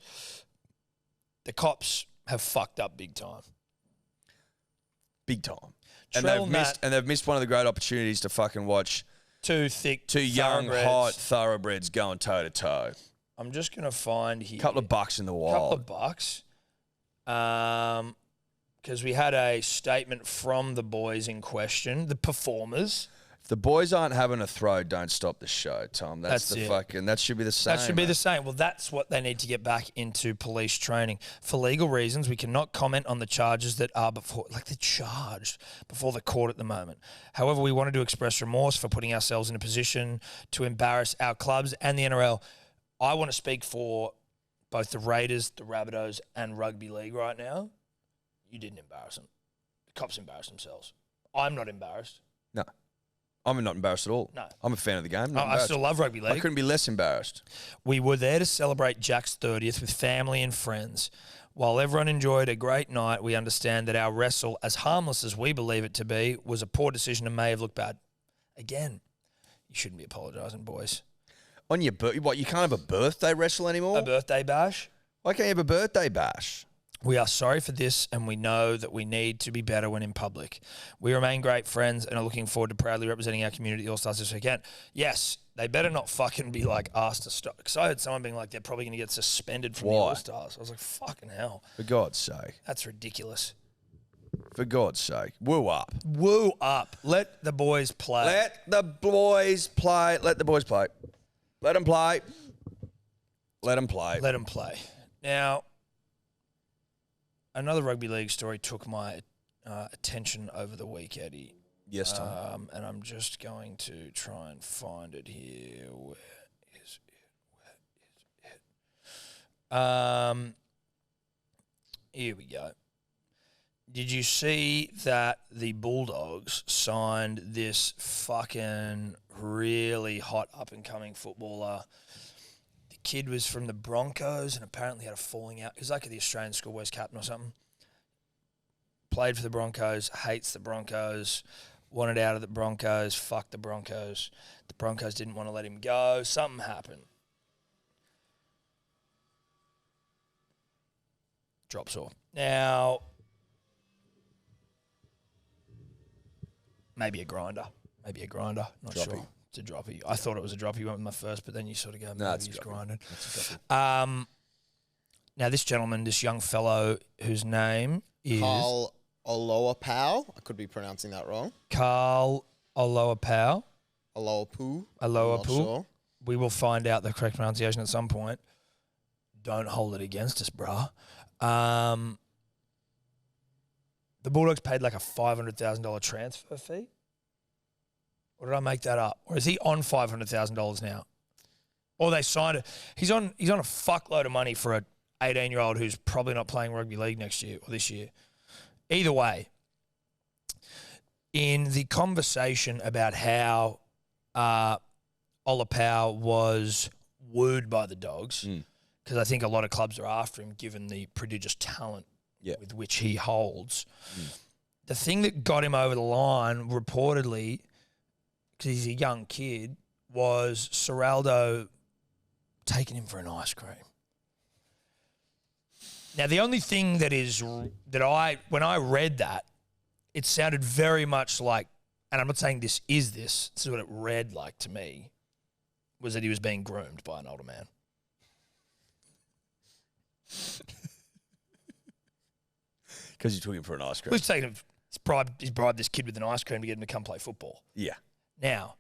the cops have fucked up big time. Big time. And they've missed one of the great opportunities to fucking watch two young, hot thoroughbreds going toe-to-toe. I'm just going to find here. Couple of bucks in the wallet. Couple because we had a statement from the boys in question, the performers. If the boys aren't having a throw, don't stop the show, Tom. That's the it. fucking. That should be the same. That should be the same. Well, that's what they need to get back into police training. For legal reasons, we cannot comment on the charges that are before, like they're charged before the court at the moment. However, we wanted to express remorse for putting ourselves in a position to embarrass our clubs and the NRL. I want to speak for both the Raiders, the Rabbitohs, and Rugby League right now. You didn't embarrass them. The cops embarrassed themselves. I'm not embarrassed. No. I'm not embarrassed at all. No. I'm a fan of the game. I still love Rugby League. I couldn't be less embarrassed. We were there to celebrate Jack's 30th with family and friends. While everyone enjoyed a great night, we understand that our wrestle, as harmless as we believe it to be, was a poor decision and may have looked bad. Again, you shouldn't be apologising, boys. On your what? You can't have a birthday wrestle anymore? A birthday bash? Why can't you have a birthday bash? We are sorry for this, and we know that we need to be better when in public. We remain great friends and are looking forward to proudly representing our community at the All-Stars this weekend. Yes, they better not fucking be like asked to stop. Because I heard someone being like, they're probably going to get suspended from the All-Stars. I was like, fucking hell. For God's sake. That's ridiculous. For God's sake. Woo up. Woo up. Let the boys play. Let the boys play. Let the boys play. Let them play. Let them play. Let them play. Now, another rugby league story took my attention over the week, Eddie. Yes, Tom. And I'm just going to try and find it here. Where is it? Here we go. Did you see that the Bulldogs signed this fucking really hot up-and-coming footballer? The kid was from the Broncos and apparently had a falling out. He was like the Australian schoolboys captain or something. Played for the Broncos, hates the Broncos, wanted out of the Broncos, fuck the Broncos. The Broncos didn't want to let him go. Something happened. Drops off. Now, maybe a grinder. Not Droppy. sure. It's a droppy. I thought it was a droppy. Went with my first, but then you sort of go, No, maybe he's it's grinded. That's a droppy. Now, this gentleman, this young fellow whose name is Carl Oloapau. I could be pronouncing that wrong. Carl Oloapau. Oloapu. Oloapu. Sure. We will find out the correct pronunciation at some point. Don't hold it against us, bruh. The Bulldogs paid like a $500,000 transfer fee. Or did I make that up? Or is he on $500,000 now? Or they signed it. He's on a fuckload of money for a 18-year-old who's probably not playing rugby league next year or this year. Either way, in the conversation about how Olapau was wooed by the Dogs, because I think a lot of clubs are after him given the prodigious talent with which he holds. The thing that got him over the line, reportedly, because he's a young kid, was Seraldo taking him for an ice cream. Now, the only thing when I read that, it sounded very much like, and I'm not saying this is what it read like to me, was that he was being groomed by an older man. Because you took him for an ice cream. He's bribed this kid with an ice cream to get him to come play football. Yeah. Now,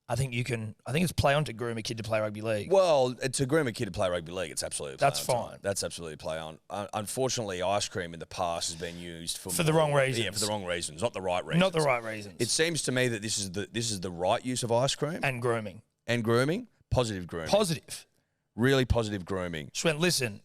I think it's play on to groom a kid to play rugby league. Well, to groom a kid to play rugby league, it's absolutely play That's on, Tom. fine. That's absolutely play on. Unfortunately, ice cream in the past has been used for the wrong reasons. Yeah, for the wrong reasons, not the right reasons. Not the right reasons. It seems to me that this is the right use of ice cream and grooming. And grooming, positive grooming. Positive. Really positive grooming. Just went, listen,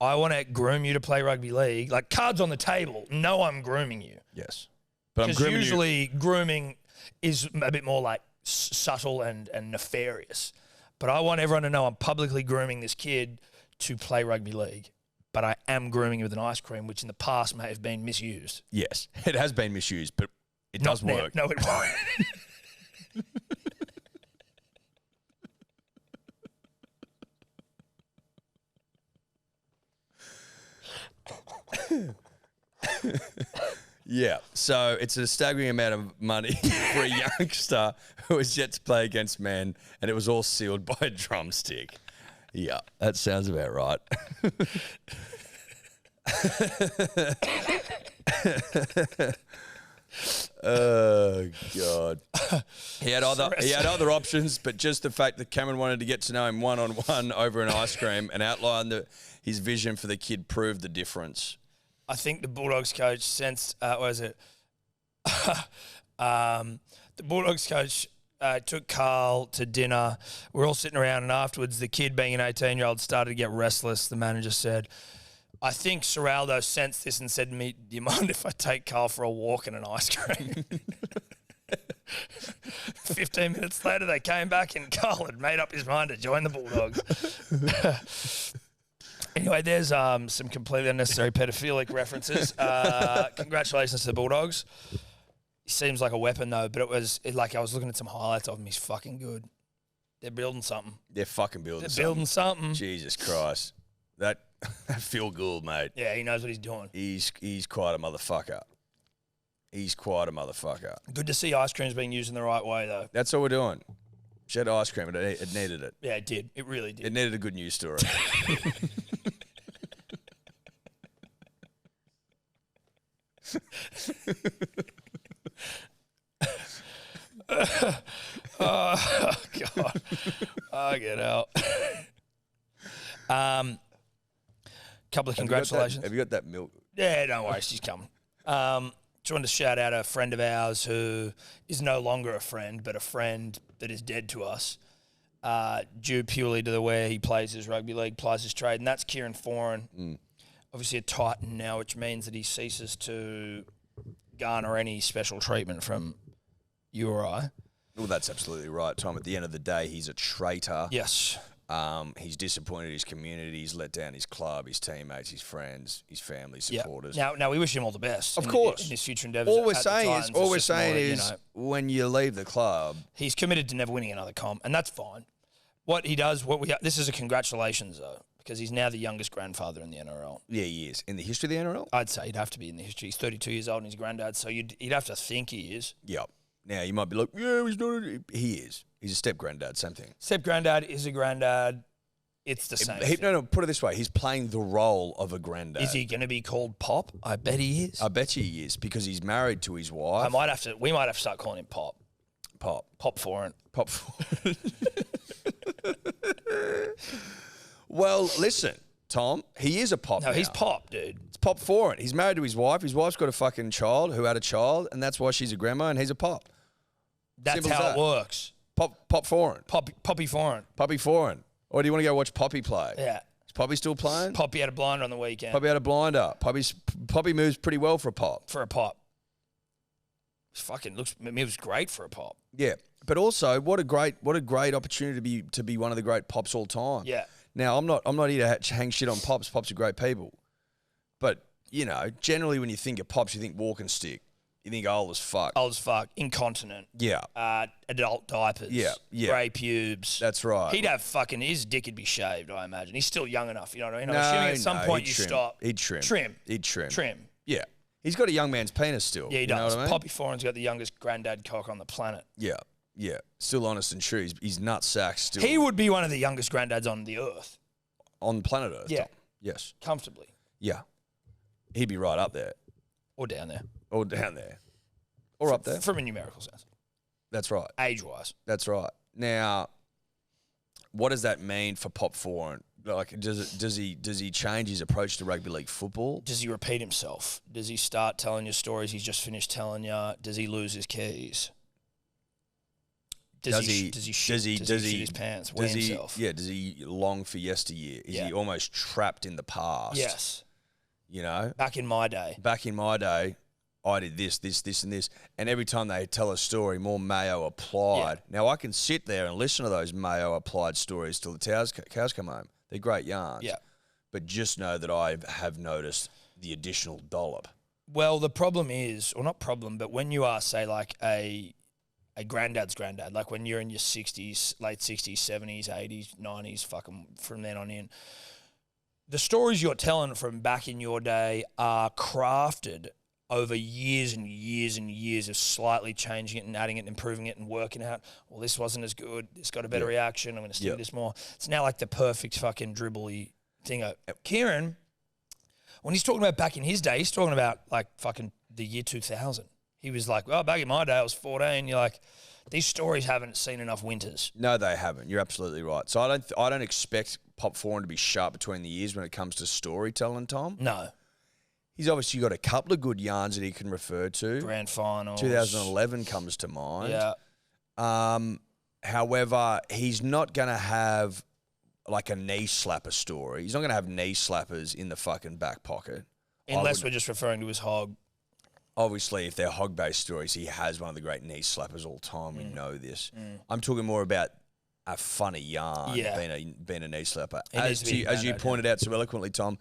I want to groom you to play rugby league. Like, cards on the table. No, I'm grooming you. Yes. But I'm Because grooming usually grooming is a bit more like subtle and nefarious. But I want everyone to know I'm publicly grooming this kid to play rugby league. But I am grooming you with an ice cream, which in the past may have been misused. Yes, it has been misused, but it does work. No, it won't. Yeah, so it's a staggering amount of money for a youngster who is yet to play against men, and it was all sealed by a drumstick. Yeah, that sounds about right. Oh God! He had other options, but just the fact that Cameron wanted to get to know him one-on-one over an ice cream and outline his vision for the kid proved the difference. I think the Bulldogs coach sensed. The Bulldogs coach took Carl to dinner. We're all sitting around, and afterwards, the kid, being an 18-year-old, started to get restless. The manager said, I think Serraldo sensed this and said to me, do you mind if I take Carl for a walk and an ice cream? 15 minutes later, they came back and Carl had made up his mind to join the Bulldogs. Anyway, there's some completely unnecessary pedophilic references. Congratulations to the Bulldogs. He seems like a weapon, though, but I was looking at some highlights of him. He's fucking good. They're building something. They're fucking building They're something. building something. Jesus Christ. That feel good, mate. Yeah, he knows what he's doing. He's quite a motherfucker. He's quite a motherfucker. Good to see ice creams being used in the right way, though. That's all we're doing. Shed ice cream. It needed it. Yeah, it did. It really did. It needed a good news story. Oh, God. I get out. Couple of congratulations. Have you got that milk? Yeah, don't worry. She's coming. Just wanted to shout out a friend of ours who is no longer a friend, but a friend that is dead to us, due purely to the way he plays his rugby league, plies his trade, and that's Kieran Foran. Obviously a Titan now, which means that he ceases to garner any special treatment from you or I. Well, that's absolutely right, Tom. At the end of the day, he's a traitor. Yes. He's disappointed his community. He's let down his club, his teammates, his friends, his family, supporters. Now we wish him all the best. Of course. In his future endeavours. All we're saying is, when you leave the club, he's committed to never winning another comp, and that's fine. What he does, this is a congratulations though, because he's now the youngest grandfather in the NRL. Yeah, he is. In the history of the NRL? I'd say he'd have to be in the history. He's 32 years old and he's granddad, so you'd have to think he is. Yep. Now, you might be like, yeah, he's not. He is. He's a step-granddad, same thing. Step-granddad is a granddad. It's the same thing. No, put it this way. He's playing the role of a granddad. Is he going to be called Pop? I bet he is. I bet he is, because he's married to his wife. We might have to start calling him Pop. Pop. Pop Foran. Pop Foran. Well, listen, Tom, he is a Pop now. He's Pop, dude. It's Pop Foran. He's married to his wife. His wife's got a fucking child who had a child, and that's why she's a grandma, and he's a Pop. That's Simple how as it that. works. Pop Foran. Poppy Foran. Poppy Foran. Or do you want to go watch Poppy play? Yeah. Is Poppy still playing? Poppy had a blinder on the weekend. Poppy had a blinder. Poppy moves pretty well for a Pop. For a Pop. It was great for a Pop. Yeah. But also, what a great opportunity to be one of the great Pops all time. Yeah. Now, I'm not here to hang shit on Pops. Pops are great people. But, generally when you think of Pops, you think walking stick. You think old as fuck. Old as fuck. Incontinent. Yeah. Adult diapers. Yeah. Grey pubes. That's right. He'd have his dick would be shaved, I imagine. He's still young enough, you know what I mean? I'm assuming at some point you stop. He'd trim. He'd trim. Trim. Yeah. He's got a young man's penis still. Yeah, he does. Know what I mean? Poppy Foran's got the youngest granddad cock on the planet. Yeah. Yeah. Still honest and true. He's nut sack still. He would be one of the youngest granddads on the earth. On planet Earth. Yeah. Tom. Yes. Comfortably. Yeah. He'd be right up there. Or down there. Or down there. Or up there. From a numerical sense. That's right. Age-wise. That's right. Now, what does that mean for Pop Foran? Like, does he change his approach to rugby league football? Does he repeat himself? Does he start telling you stories he's just finished telling you? Does he lose his keys? Does he shit his pants? Weigh himself? Yeah. Does he long for yesteryear? Is he almost trapped in the past? Yes. Back in my day, I did this, and this. And every time they tell a story, more mayo applied. Yeah. Now, I can sit there and listen to those mayo applied stories till the cows come home. They're great yarns. Yeah. But just know that I have noticed the additional dollop. Well, the problem is, or not problem, but when you are, say, like a granddad's granddad, like when you're in your 60s, late 60s, 70s, 80s, 90s, fucking from then on in, the stories you're telling from back in your day are crafted over years and years and years of slightly changing it and adding it and improving it and working out, well, this wasn't as good. This got a better reaction. I'm going to stick this more. It's now like the perfect fucking dribbly thing. Kieran, when he's talking about back in his day, he's talking about like fucking the year 2000. He was like, well, back in my day, I was 14. You're like, these stories haven't seen enough winters. No, they haven't. You're absolutely right. So I don't expect Pop Foreign to be sharp between the years when it comes to storytelling, Tom. No. He's obviously got a couple of good yarns that he can refer to. Grand finals. 2011 comes to mind. Yeah. However, he's not going to have like a knee slapper story. He's not going to have knee slappers in the fucking back pocket. Unless we're just referring to his hog. Obviously, if they're hog-based stories, he has one of the great knee slappers all time. We know this. I'm talking more about a funny yarn being a knee slapper. As you pointed out so eloquently, Tom,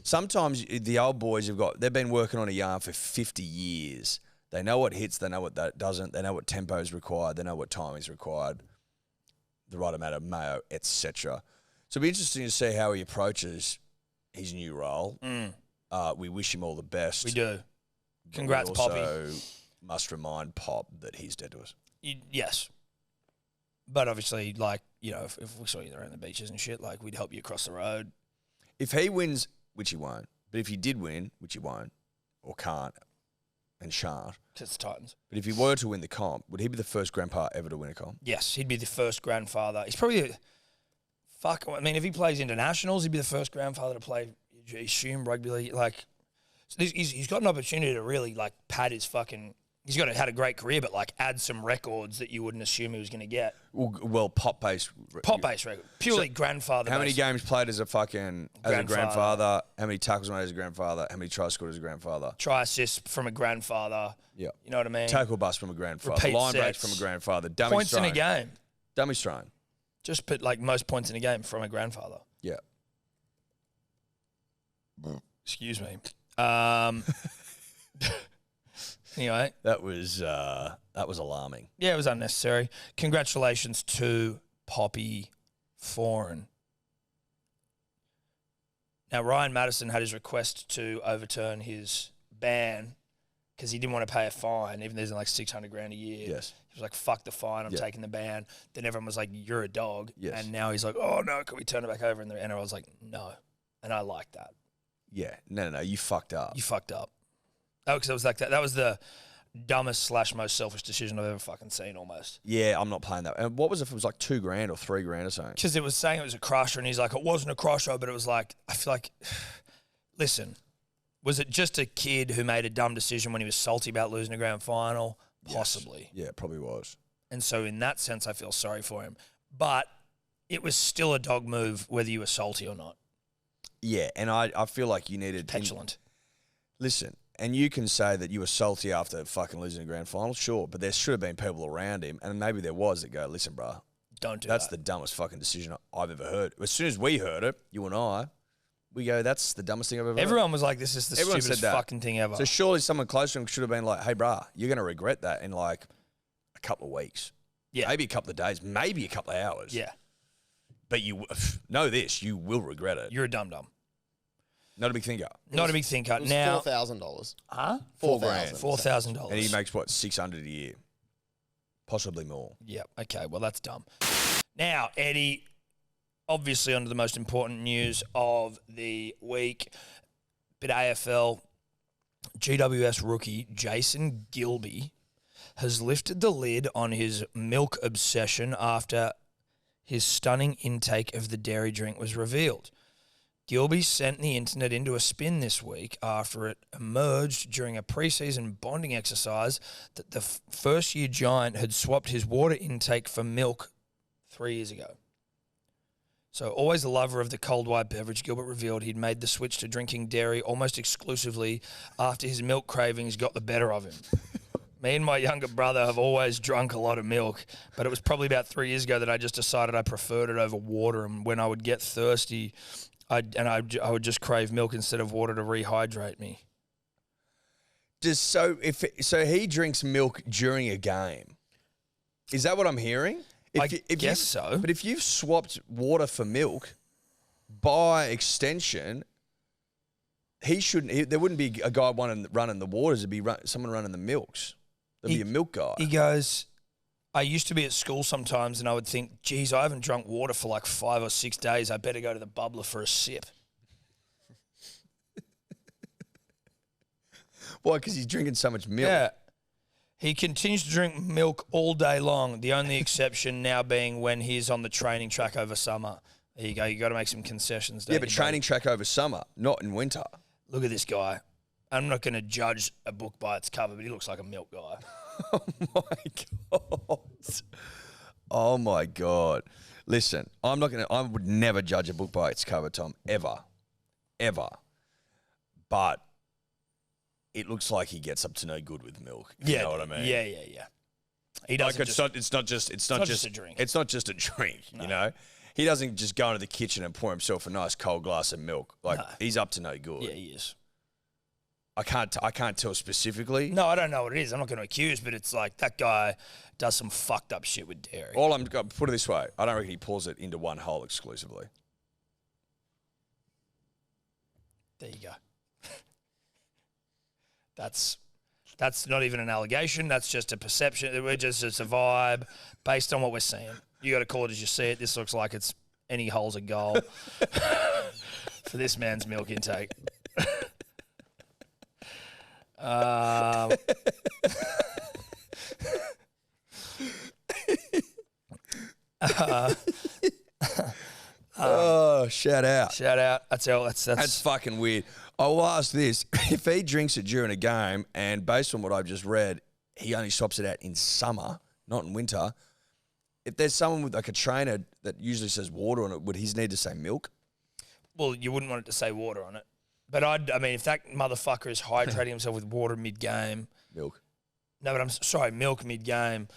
sometimes the old boys they've been working on a yarn for 50 years. They know what hits, they know what that doesn't, they know what tempo is required, they know what time is required, the right amount of mayo, etc. So it'll be interesting to see how he approaches his new role. We wish him all the best. We do. Congrats, Poppy. Also must remind Pop that he's dead to us. Yes. But obviously, like, you know, if we saw you around the beaches and shit, like, we'd help you across the road. If he wins, which he won't, but if he did win, which he won't, or can't, and shan't. Because it's Titans. But if he were to win the comp, would he be the first grandpa ever to win a comp? Yes, he'd be the first grandfather. He's probably, if he plays internationals, he'd be the first grandfather to play, assume, rugby league. Like, so he's got an opportunity to really, like, pad his fucking... He's had a great career, but, like, add some records that you wouldn't assume he was going to get. Well, pop-based record. Purely grandfather. How many games played as a grandfather? How many tackles made as a grandfather? How many tries scored as a grandfather? Try assist from a grandfather. Yeah. You know what I mean? Tackle bust from a grandfather. Repeat Line breaks sets. from a grandfather. Dummies Points thrown. in a game. Dummies thrown. Just put, like, most points in a game from a grandfather. Yeah. Excuse me. Anyway. That was alarming. Yeah, it was unnecessary. Congratulations to Poppy Foreign. Now, Ryan Madison had his request to overturn his ban because he didn't want to pay a fine, even though there's like $600,000 a year. Yes. He was like, fuck the fine, I'm taking the ban. Then everyone was like, you're a dog. Yes. And now he's like, oh, no, can we turn it back over? And the NRL was like, no. And I like that. Yeah. No, you fucked up. You fucked up. Oh, because it was like that. That was the dumbest / most selfish decision I've ever fucking seen almost. Yeah, I'm not playing that. And what was it? If it was like $2,000 or $3,000 or something? Because it was saying it was a crusher, and he's like, it wasn't a crusher, but it was like, I feel like, listen, was it just a kid who made a dumb decision when he was salty about losing a grand final? Possibly. Yes. Yeah, it probably was. And so in that sense, I feel sorry for him. But it was still a dog move, whether you were salty or not. Yeah, and I feel like you needed... Petulant. Listen, and you can say that you were salty after fucking losing a grand final, sure, but there should have been people around him, and maybe there was, that go, listen, bruh, don't do that's that. the dumbest fucking decision I've ever heard. As soon as we heard it, you and I, we go, that's the dumbest thing I've ever heard. Everyone was like, this is the Everyone stupidest said that. fucking thing ever. So surely someone close to him should have been like, hey, bruh, you're going to regret that in like a couple of weeks. Yeah. Maybe a couple of days, maybe a couple of hours. Yeah. But you know this, you will regret it. You're a dum-dum. Not a big thinker. Not a big thinker. It was Now, $4,000. huh? $4,000. $4,000. And he makes, what, $600 a year? Possibly more. Yeah, okay, well, that's dumb. Now, Eddie, obviously under the most important news of the week, bit of AFL, GWS rookie Jason Gillbee has lifted the lid on his milk obsession after his stunning intake of the dairy drink was revealed. Gillbee sent the internet into a spin this week after it emerged during a preseason bonding exercise that the first-year giant had swapped his water intake for milk 3 years ago. So, always a lover of the cold white beverage, Gilbert revealed he'd made the switch to drinking dairy almost exclusively after his milk cravings got the better of him. Me and my younger brother have always drunk a lot of milk, but it was probably about 3 years ago that I just decided I preferred it over water, and when I would get thirsty, I would just crave milk instead of water to rehydrate me. So he drinks milk during a game. Is that what I'm hearing? I guess so. But if you've swapped water for milk, by extension, there wouldn't be a guy running the waters. It'd be someone running the milks. There'd be a milk guy. He goes, I used to be at school sometimes and I would think, geez, I haven't drunk water for like 5 or 6 days. I better go to the bubbler for a sip. Why? Because he's drinking so much milk. Yeah. He continues to drink milk all day long, the only exception now being when he's on the training track over summer. There you go. You got to make some concessions. Yeah, but training track over summer, not in winter. Look at this guy. I'm not going to judge a book by its cover, but he looks like a milk guy. Oh my God. Oh my God. Listen, I would never judge a book by its cover, Tom, ever. But it looks like he gets up to no good with milk. You know what I mean? Yeah. He doesn't. Like it's not just a drink. It's not just a drink. No. You know, he doesn't just go into the kitchen and pour himself a nice cold glass of milk. Like he's up to no good. Yeah, he is. I can't tell specifically. No, I don't know what it is. I'm not going to accuse, but it's like that guy does some fucked up shit with dairy. All I'm going to put it this way: I don't reckon he pours it into one hole exclusively. There you go. That's not even an allegation. That's just a perception. It's a vibe based on what we're seeing. You got to call it as you see it. This looks like it's any hole's a goal for this man's milk intake. Oh, shout out. Shout out. That's fucking weird. I will ask this. If he drinks it during a game, and based on what I've just read, he only swaps it out in summer, not in winter. If there's someone with like a trainer that usually says water on it, would his need to say milk? Well, you wouldn't want it to say water on it. But I mean, if that motherfucker is hydrating himself with water mid-game. Milk. No, but I'm sorry, milk mid-game.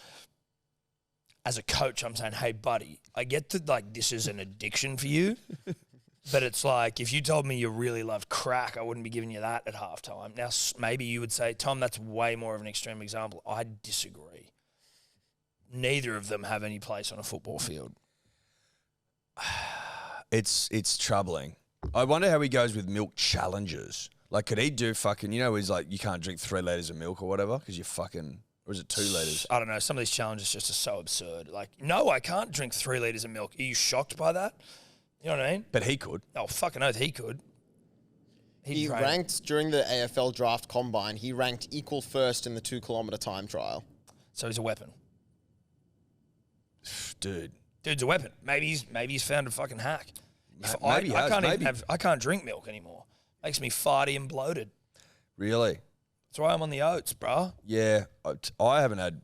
As a coach, I'm saying, hey, buddy, I get that, like, this is an addiction for you. But it's like, if you told me you really loved crack, I wouldn't be giving you that at halftime. Now, maybe you would say, Tom, that's way more of an extreme example. I disagree. Neither of them have any place on a football field. It's troubling. I wonder how he goes with milk challenges. Like, could he do fucking, he's like, you can't drink 3 litres of milk or whatever because you're fucking, or is it 2 litres? I don't know. Some of these challenges just are so absurd. Like, no, I can't drink 3 litres of milk. Are you shocked by that? You know what I mean? But he could. Oh, fucking oath, he could. He ranked during the AFL draft combine, he ranked equal first in the 2-kilometre time trial. So he's a weapon. Dude's a weapon. Maybe he's found a fucking hack. I can't drink milk anymore. Makes me farty and bloated. Really? That's why I'm on the oats, bro. Yeah, I haven't had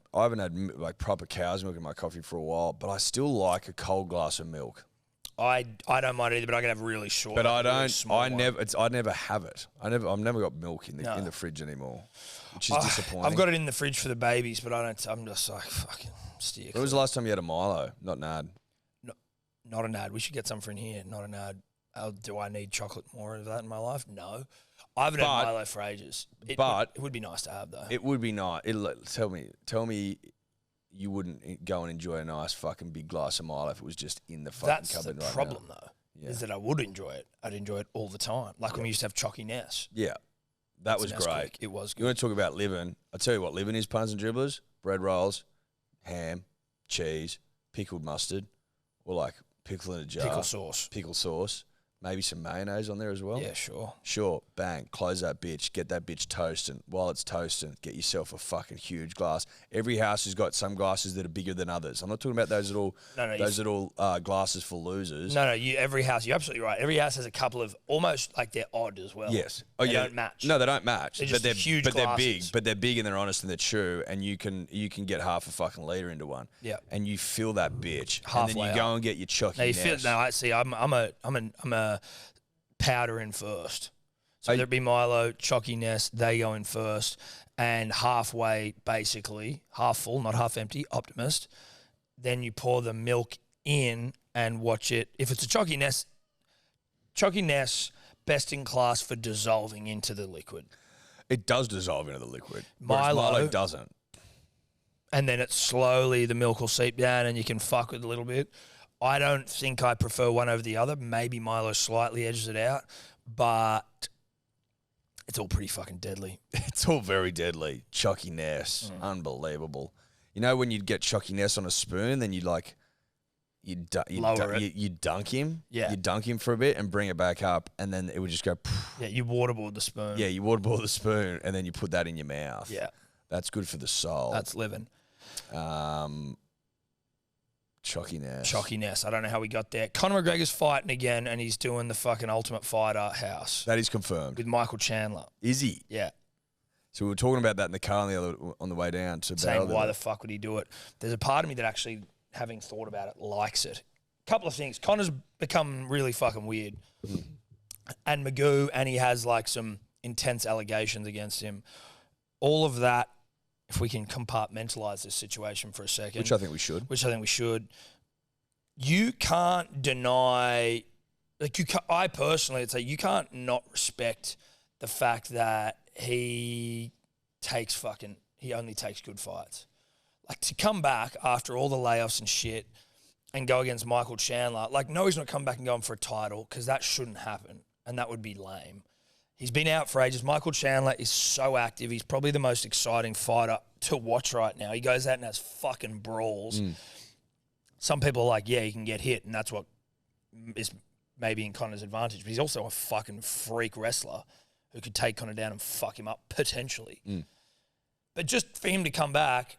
like proper cow's milk in my coffee for a while, but I still like a cold glass of milk. I don't mind either, but I can have really short. But I don't. Really I never have it. I've never got milk in the fridge anymore, which is disappointing. I've got it in the fridge for the babies, but I'm just like fucking steer. When was the last time you had a Milo? Not an ad. Not an ad. We should get some for in here. Not an ad. Do I need chocolate more of that in my life? No. I haven't had Milo for ages. It would be nice to have, though. It would be nice. Tell me you wouldn't go and enjoy a nice fucking big glass of Milo if it was just in the fucking cupboard right now. That's the problem, though, is that I would enjoy it. I'd enjoy it all the time. Like when we used to have Chalky Ness. Yeah. That was great. It was good. You want to talk about living? I'll tell you what living is, punters and dribblers. Bread rolls, ham, cheese, pickled mustard, or like pickle in a jar. Pickle sauce. Maybe some mayonnaise on there as well. Yeah, sure. Sure. Bang. Close that bitch. Get that bitch toasting. While it's toasting, get yourself a fucking huge glass. Every house has got some glasses that are bigger than others. I'm not talking about those little glasses for losers. No. Every house. You're absolutely right. Every house has a couple of almost like they're odd as well. Yes. They don't match. No, they don't match. They're just huge glasses. They're big. But they're big and they're honest and they're true. And you can get half a fucking litre into one. Yeah. And you fill that bitch. Halfway. And then you go and get your Chalky Ness. I see. I'm a powder in first. So whether it be Milo, Chalky Ness, they go in first. And halfway, basically, half full, not half empty, Optimist. Then you pour the milk in and watch it. If it's a Chalky Ness, best in class for dissolving into the liquid. It does dissolve into the liquid. Milo doesn't. And then the milk will seep down and you can fuck with it a little bit. I don't think I prefer one over the other. Maybe Milo slightly edges it out, but it's all pretty fucking deadly. It's all very deadly. Chalky Ness, unbelievable. You know when you'd get Chalky Ness on a spoon, then you'd you dunk him. Yeah. You dunk him for a bit and bring it back up, and then it would just go. Yeah, you waterboard the spoon. Yeah, you waterboard the spoon, and then you put that in your mouth. Yeah. That's good for the soul. That's living. Chalkiness. I don't know how we got there. Conor McGregor's fighting again, and he's doing the fucking Ultimate Fighter house That is confirmed. with Michael Chandler. Is he? Yeah. So we were talking about that in the car on the way down to Saying Barrow. why the fuck would he do it? There's a part of me that actually, having thought about it, likes it. Couple of things. Conor's become really fucking weird. And Magoo, and he has like some intense allegations against him. All of that, if we can compartmentalize this situation for a second. Which I think we should. You can't deny, I personally would say you can't not respect the fact that he only takes good fights. Like, to come back after all the layoffs and shit and go against Michael Chandler, no, he's not coming back and going for a title, because that shouldn't happen, and that would be lame. He's been out for ages. Michael Chandler is so active. He's probably the most exciting fighter to watch right now. He goes out and has fucking brawls. Some people are like, yeah, he can get hit, and that's what is maybe in Conor's advantage. But he's also a fucking freak wrestler who could take Conor down and fuck him up, potentially. But just for him to come back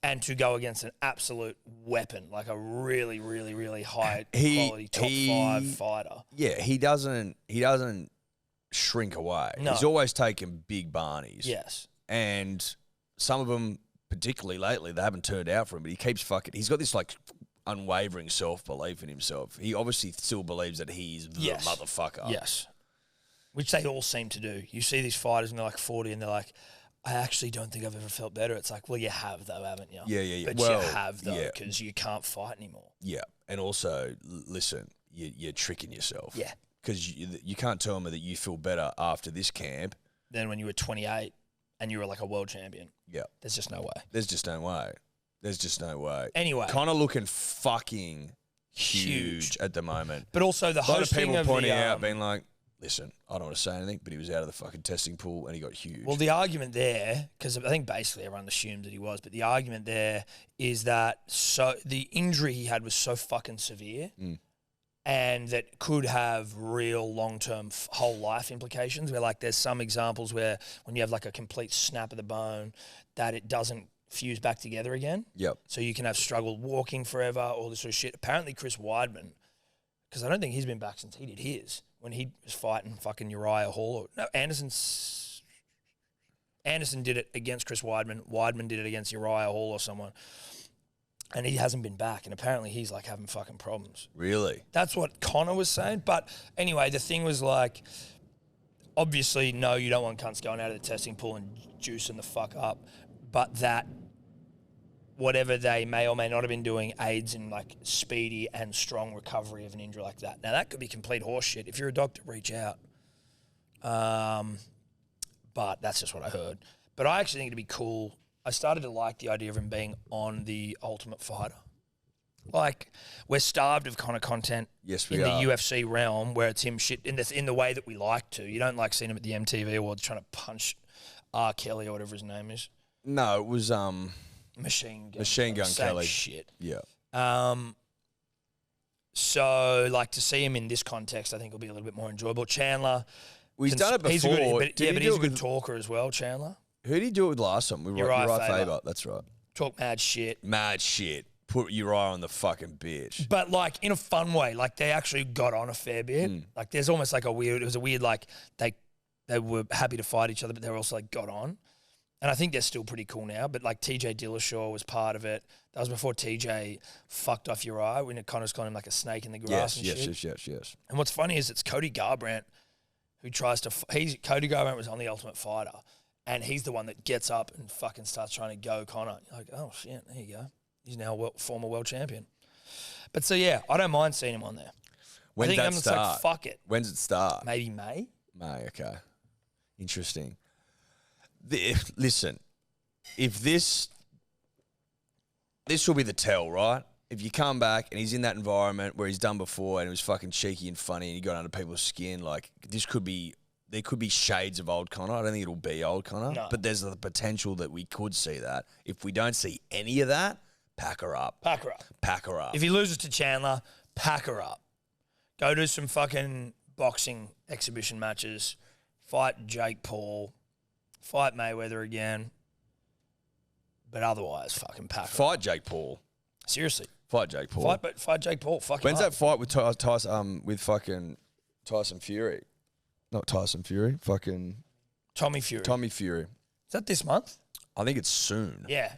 and to go against an absolute weapon, like a really, really, really high quality top 5 fighter. Yeah, he doesn't shrink away. No. He's always taken big barneys. Yes. And some of them, particularly lately, they haven't turned out for him, but he keeps fucking... He's got this, unwavering self-belief in himself. He obviously still believes that he's the motherfucker. Yes. Which they all seem to do. You see these fighters and they're 40 and they're like, I actually don't think I've ever felt better. It's like, well, you have though, haven't you? Yeah. But you have though, because you can't fight anymore. Yeah. And also, listen, you're tricking yourself. Yeah. Because you can't tell me that you feel better after this camp than when you were 28 and you were like a world champion. Yeah. There's just no way. There's just no way. Anyway. Conor looking fucking huge at the moment. But also the hosting people of pointing out, being like, listen, I don't want to say anything, but he was out of the fucking testing pool and he got huge. Well, the argument there, because I think basically everyone assumed that he was, but the argument there is that the injury he had was so fucking severe and that could have real long-term whole life implications, where there's some examples where when you have a complete snap of the bone that it doesn't fuse back together again. Yep. So you can have struggled walking forever, all this sort of shit. Apparently Chris Weidman, because I don't think he's been back since he did his, when he was fighting fucking Uriah Hall. No, Anderson did it against Chris Weidman. Weidman did it against Uriah Hall or someone. And he hasn't been back. And apparently he's having fucking problems. Really? That's what Conor was saying. But anyway, the thing was obviously, no, you don't want cunts going out of the testing pool and juicing the fuck up. But that whatever they may or may not have been doing aids in speedy and strong recovery of an injury like that. Now that could be complete horseshit. If you're a doctor, reach out. But that's just what I heard. But I actually think it'd be cool. I started to like the idea of him being on the Ultimate Fighter. We're starved of Conor content. Yes, we in are. the UFC realm, where it's him shit in the way that we like to. You don't like seeing him at the MTV Awards trying to punch R. Kelly or whatever his name is. No, it was Machine Gun Same Kelly. Shit. Yeah. So to see him in this context, I think will be a little bit more enjoyable. Chandler, He's done it before. He's a do good talker as well. Chandler. Who did he do it with last time? With Uriah Faber. That's right. Talk mad shit. Mad shit. Put Uriah on the fucking bitch. But in a fun way. They actually got on a fair bit. There's almost it was a weird they were happy to fight each other, but they were also got on. And I think they're still pretty cool now. But TJ Dillashaw was part of it. That was before TJ fucked off Uriah when Conor's calling him a snake in the grass and shit. Yes. And what's funny is it's Cody Garbrandt who tries to. Cody Garbrandt was on the Ultimate Fighter, and he's the one that gets up and fucking starts trying to go Conor. You're oh shit, there you go. He's now a former world champion. But so yeah, I don't mind seeing him on there. When does that start? Fuck it. When's it start? Maybe May. May. Okay. Interesting. Listen, if this will be the tell, right? If you come back and he's in that environment where he's done before and it was fucking cheeky and funny and he got under people's skin, there could be shades of old Conor. I don't think it'll be old Conor, but there's the potential that we could see that. If we don't see any of that, Pack her up. Pack her up. Pack her up. If he loses to Chandler, pack her up. Go do some fucking boxing exhibition matches. Fight Jake Paul. Fight Mayweather again. But otherwise, fucking pack her up. Fight Jake Paul. Seriously. Fight Jake Paul. Fight Jake Paul. Fuck When's him that fight with fucking Tyson Fury? Not Tyson Fury. Fucking Tommy Fury. Tommy Fury. Is that this month? I think it's soon. Yeah.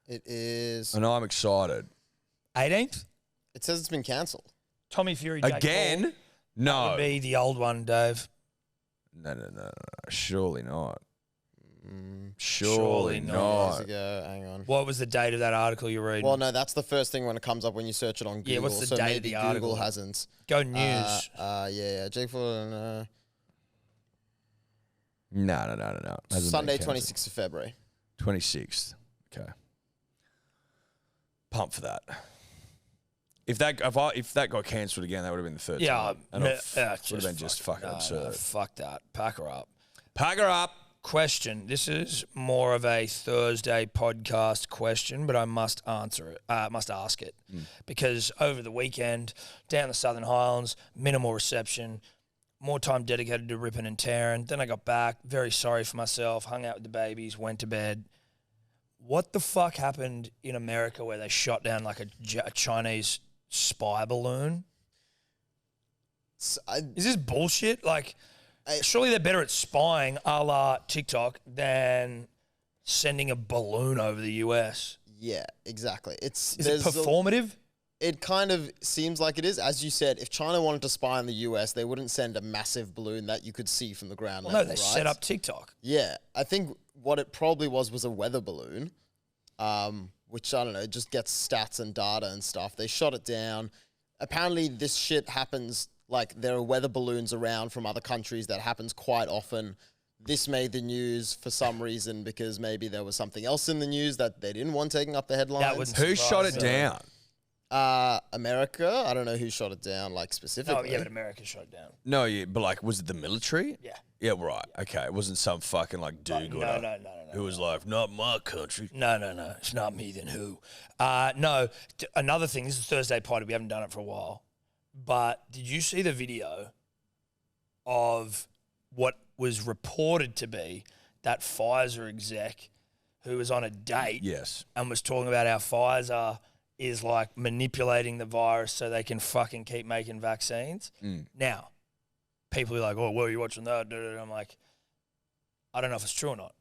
It is. And I'm excited. 18th? It says it's been cancelled. Tommy Fury, Jake Again? Paul. No. That would be the old one, Dave. No. Surely not. Surely Surely not. not. Years ago. Hang on. What was the date of that article you read? Well, no, that's the first thing when it comes up when you search it on Google. Yeah, what's the so date of maybe the Google article? hasn't. Go news. Yeah. Jake Paul. No. Hasn't Sunday, been 26th of February. 26th. Okay. Pump for that. If that got cancelled again, that would have been the third time. And it would have been just fucking absurd. Fuck that. Pack her up. Pack her up. Question. This is more of a Thursday podcast question, but I must answer it. Must ask it because over the weekend, down the Southern Highlands, minimal reception, more time dedicated to ripping and tearing. Then I got back, very sorry for myself, hung out with the babies, went to bed. What the fuck happened in America where they shot down like a Chinese spy balloon? Is this bullshit? Like, surely they're better at spying a la TikTok than sending a balloon over the US. Yeah, exactly. Is it performative? It kind of seems like it is. As you said, if China wanted to spy on the US, they wouldn't send a massive balloon that you could see from the ground level, No, they set up TikTok. Yeah, I think what it probably was a weather balloon, which, I don't know, just gets stats and data and stuff. They shot it down. Apparently this shit happens, like there are weather balloons around from other countries that happens quite often. This made the news for some reason because maybe there was something else in the news that they didn't want taking up the headlines. Who shot it down? America. I don't know who shot it down, like specifically. Oh, yeah, but America shot it down. No, yeah, but like, was it the military? Yeah. Yeah, right. Okay, it wasn't some fucking like do-gooder No. who was like, not my country. No. It's not me, then who? No, another thing, this is Thursday party. We haven't done it for a while. But did you see the video of what was reported to be that Pfizer exec who was on a date Yes. and was talking about how Pfizer is like manipulating the virus so they can fucking keep making vaccines? Now, people are like, oh, well, you're watching that. I'm like, I don't know if it's true or not,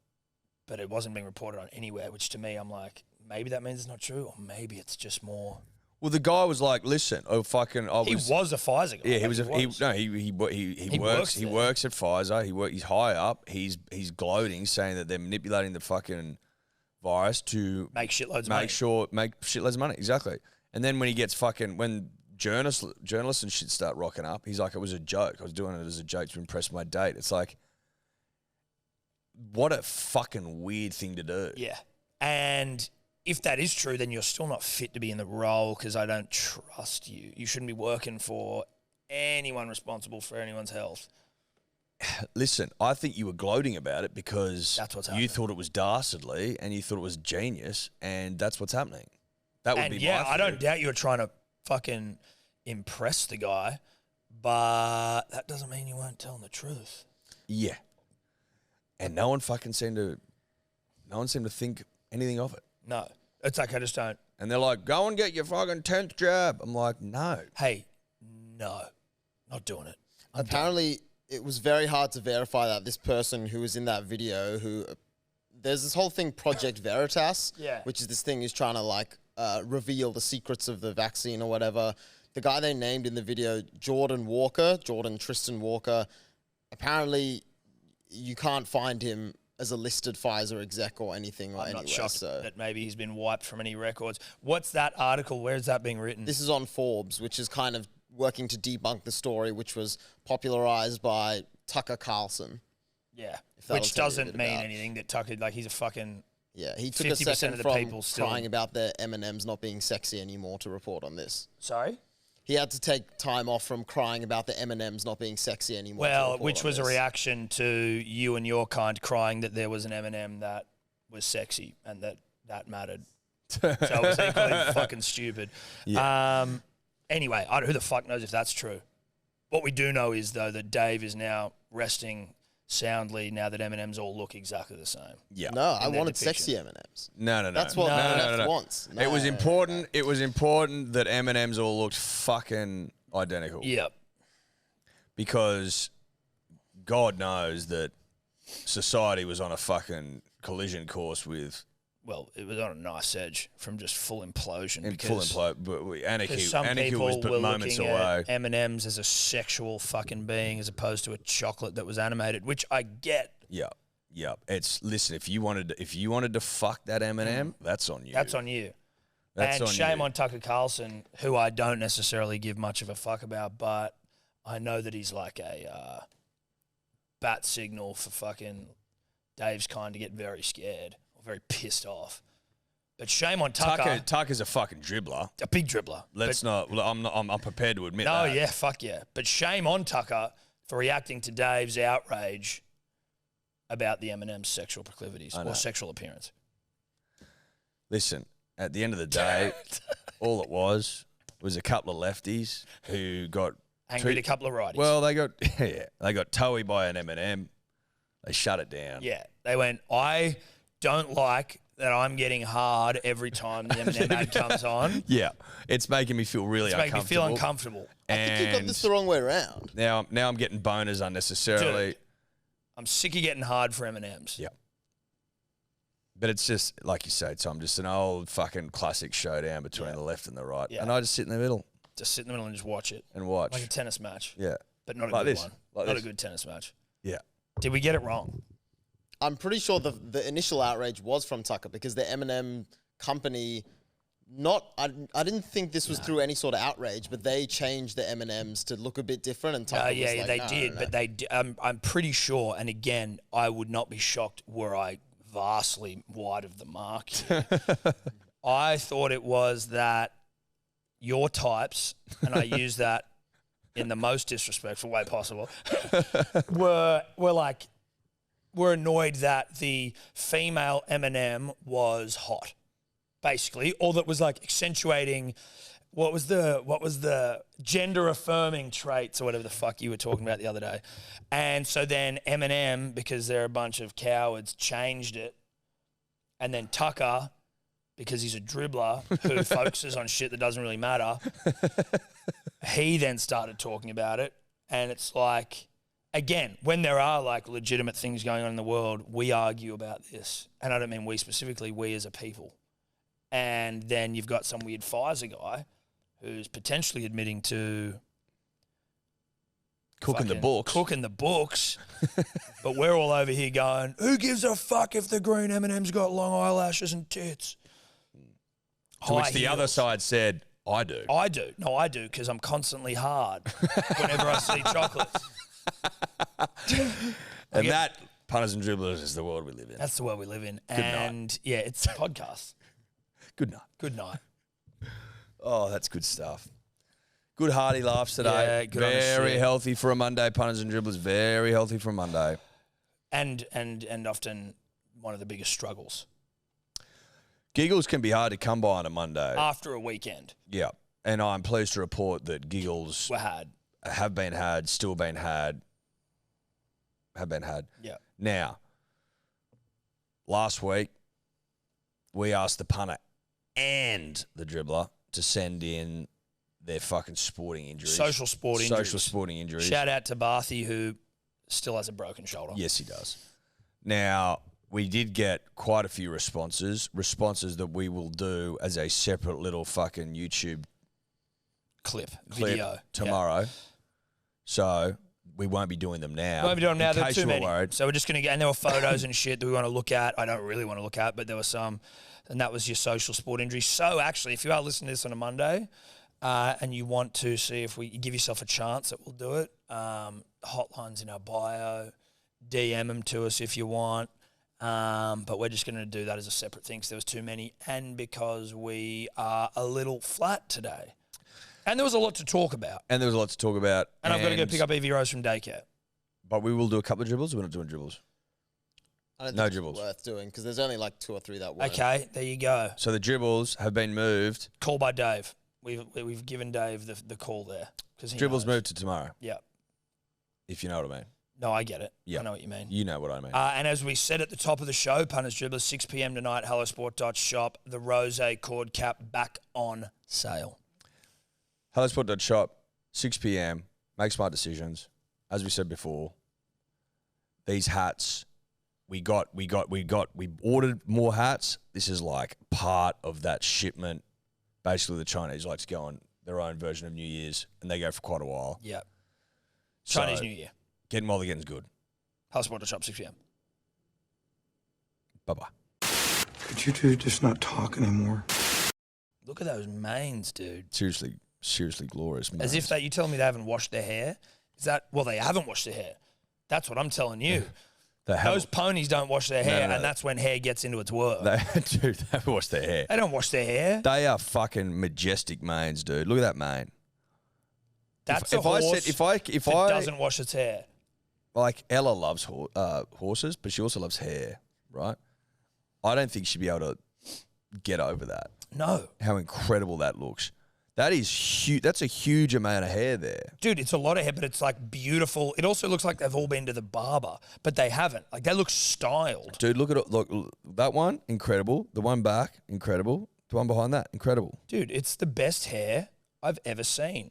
but it wasn't being reported on anywhere, which to me, I'm like, maybe that means it's not true, or maybe it's just more. Well, the guy was like, listen, He was a Pfizer guy. Yeah, he works works at Pfizer. He's high up. He's gloating, saying that they're manipulating the fucking virus to make shitloads of money. Make shitloads of money. Exactly. And then when he gets when journalists and shit start rocking up, he's like, it was a joke. I was doing it as a joke to impress my date. It's like, what a fucking weird thing to do. Yeah. And if that is true, then you're still not fit to be in the role because I don't trust you. You shouldn't be working for anyone responsible for anyone's health. Listen, I think you were gloating about it because That's what's you happening. thought it was dastardly and you thought it was genius, and that's what's happening. That would And be yeah, my I don't theory. doubt you were trying to fucking impress the guy, but that doesn't mean you weren't telling the truth. Yeah. And no one seemed to think anything of it. No. It's like I just don't. And they're like, go and get your fucking 10th jab. I'm like, no. Hey, no. Not doing it. Apparently, it was very hard to verify that this person who was in that video, there's this whole thing, Project Veritas, which is this thing who's trying to like reveal the secrets of the vaccine or whatever. The guy they named in the video, Jordan Tristan Walker, apparently you can't find him as a listed Pfizer exec or anything. I'm not anywhere, shocked so. that maybe he's been wiped from any records. What's that article? Where is that being written? This is on Forbes, which is kind of working to debunk the story, which was popularized by Tucker Carlson. Yeah, that'll which tell you a doesn't bit mean about- anything that Tucker, like he's a fucking... Yeah, he took a 50% second of the from people still- crying about their M&Ms not being sexy anymore to report on this. Sorry? He had to take time off from crying about the M&Ms not being sexy anymore. to Well, report which on was a this. reaction to you and your kind crying that there was an M&M that was sexy and that mattered. So it was equally fucking stupid. Yeah. Anyway, who the fuck knows if that's true? What we do know is, though, that Dave is now resting soundly now that M&M's all look exactly the same. Yeah. No, I their wanted depiction. sexy M&Ms. No. That's what Left wants. It was No. important. It was important that M&M's all looked fucking identical. Yep. Because God knows that society was on a fucking collision course with Well, it was on a nice edge from just full implosion. but anarchy. Some Anarchy people was were but moments looking away. at M&M's as a sexual fucking being as opposed to a chocolate that was animated, which I get. Yeah. Listen. If you wanted to fuck that M&M, that's on you. That's on you. That's and on shame you. on Tucker Carlson, who I don't necessarily give much of a fuck about, but I know that he's like a bat signal for fucking Dave's kind to get very scared or very pissed off. But shame on Tucker. Tucker's a fucking dribbler. A big dribbler. I'm prepared to admit No, that. yeah, fuck yeah. But shame on Tucker for reacting to Dave's outrage about the M&M's sexual proclivities or sexual appearance. Listen, at the end of the day, all it was a couple of lefties who got Angry at a couple of righties. Well, they got toey by an M&M. They shut it down. Yeah, they went, I don't like that I'm getting hard every time the M&M ad comes on. Yeah, it's making me feel really It's uncomfortable. making me feel uncomfortable. I think you got this the wrong way around. Now I'm getting boners unnecessarily. Dude, I'm sick of getting hard for M&Ms. Yeah. But it's just, like you say, Tom, just an old fucking classic showdown between the left and the right. Yeah. And I just sit in the middle Just sit in the middle and just watch it. and watch. Like a tennis match. Yeah. But not a Like good this. one. Like Not this. a good tennis match. Yeah. Did we get it wrong? I'm pretty sure the initial outrage was from Tucker because the M&M company, I didn't think this was through any sort of outrage, but they changed the M&Ms to look a bit different. And Tucker was like, they no, did. no, But they, I'm pretty sure, and again, I would not be shocked were I vastly wide of the mark here. I thought it was that your types, and I use that in the most disrespectful way possible, were annoyed that the female M&M was hot, basically, or that was like accentuating what was the gender affirming traits or whatever the fuck you were talking about the other day. And so then M&M, because they're a bunch of cowards, changed it. And then Tucker, because he's a dribbler who focuses on shit that doesn't really matter, he then started talking about it. And it's like, again, when there are like legitimate things going on in the world, we argue about this. And I don't mean we specifically, we as a people. And then you've got some weird Pfizer guy who's potentially admitting to Cooking the books. But we're all over here going, who gives a fuck if the green M&M's got long eyelashes and tits? To which High the other heels. side said, I do. I do. No, I do, because I'm constantly hard whenever I see chocolates. And that, punters and dribblers, is the world we live in. That's the world we live in. night. And yeah, it's a podcast. Good night. Good night. Oh, that's good stuff. Good hearty laughs today. Yeah, good on the Very shit. healthy for a Monday, punters and dribblers. Very healthy for a Monday. And often one of the biggest struggles Giggles can be hard to come by on a Monday. after a weekend Yeah. And I'm pleased to report that giggles were had. have been had, still been had, have been had. Yeah. Now, last week, we asked the punter and the dribbler to send in their fucking sporting injuries. Social sport injuries. Social sporting injuries. Shout out to Barthy, who still has a broken shoulder. Yes, he does. Now, we did get quite a few responses that we will do as a separate little fucking YouTube Clip video tomorrow. So we won't be doing them now. We won't be doing them now. In There are case too you were many. worried. So we're just going to get, and there were photos and shit that we want to look at. I don't really want to look at, but there were some, and that was your social sport injury. So actually, if you are listening to this on a Monday and you want to see if we give yourself a chance that we'll do it, hotlines in our bio, DM them to us if you want. But we're just going to do that as a separate thing because there was too many and because we are a little flat today. And there was a lot to talk about. And there was a lot to talk about. And I've got to go pick up Evie Rose from daycare. But we will do a couple of dribbles. We're not doing dribbles. I don't No think dribbles. it's worth doing because there's only like 2 or 3 that work. Okay, there you go. So the dribbles have been moved. Call by Dave. We've given Dave the call there. Dribbles moved to tomorrow, Yeah. if you know what I mean. No, I get it. Yeah. I know what you mean. You know what I mean. And as we said at the top of the show, punters, dribblers, 6 p.m. tonight, hellosport.shop, the Rose cord cap back on sale. Hellosport.shop, 6 p.m. Make smart decisions. As we said before, these hats, we ordered more hats. This is like part of that shipment. Basically, the Chinese like to go on their own version of New Year's, and they go for quite a while. Yeah. So, Chinese New Year. Getting while the getting's good. Hellosport.shop, 6 p.m. Bye-bye. Could you two just not talk anymore? Look at those manes, dude. Seriously glorious. As if you telling me they haven't washed their hair? Well, they haven't washed their hair. That's what I'm telling you. Those ponies don't wash their hair, and that's when hair gets into its work. They wash their hair. They don't wash their hair. They are fucking majestic manes, dude. Look at that mane. That's a horse that doesn't wash its hair. Like, Ella loves horses, but she also loves hair, right? I don't think she'd be able to get over that. No. How incredible that looks. That is huge. That's a huge amount of hair there. Dude, it's a lot of hair, but it's like beautiful. It also looks like they've all been to the barber, but they haven't. Like, they look styled. Dude, look at it. Look, that one, incredible. The one back, incredible. The one behind that, incredible. Dude, it's the best hair I've ever seen.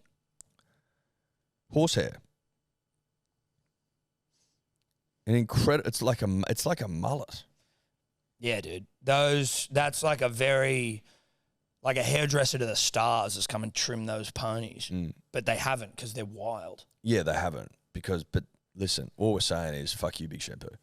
Horsehair. It's like a mullet. Yeah, dude. That's like like a hairdresser to the stars has come and trimmed those ponies. But they haven't because they're wild. Yeah, they haven't. But listen, all we're saying is fuck you, Big Shampoo.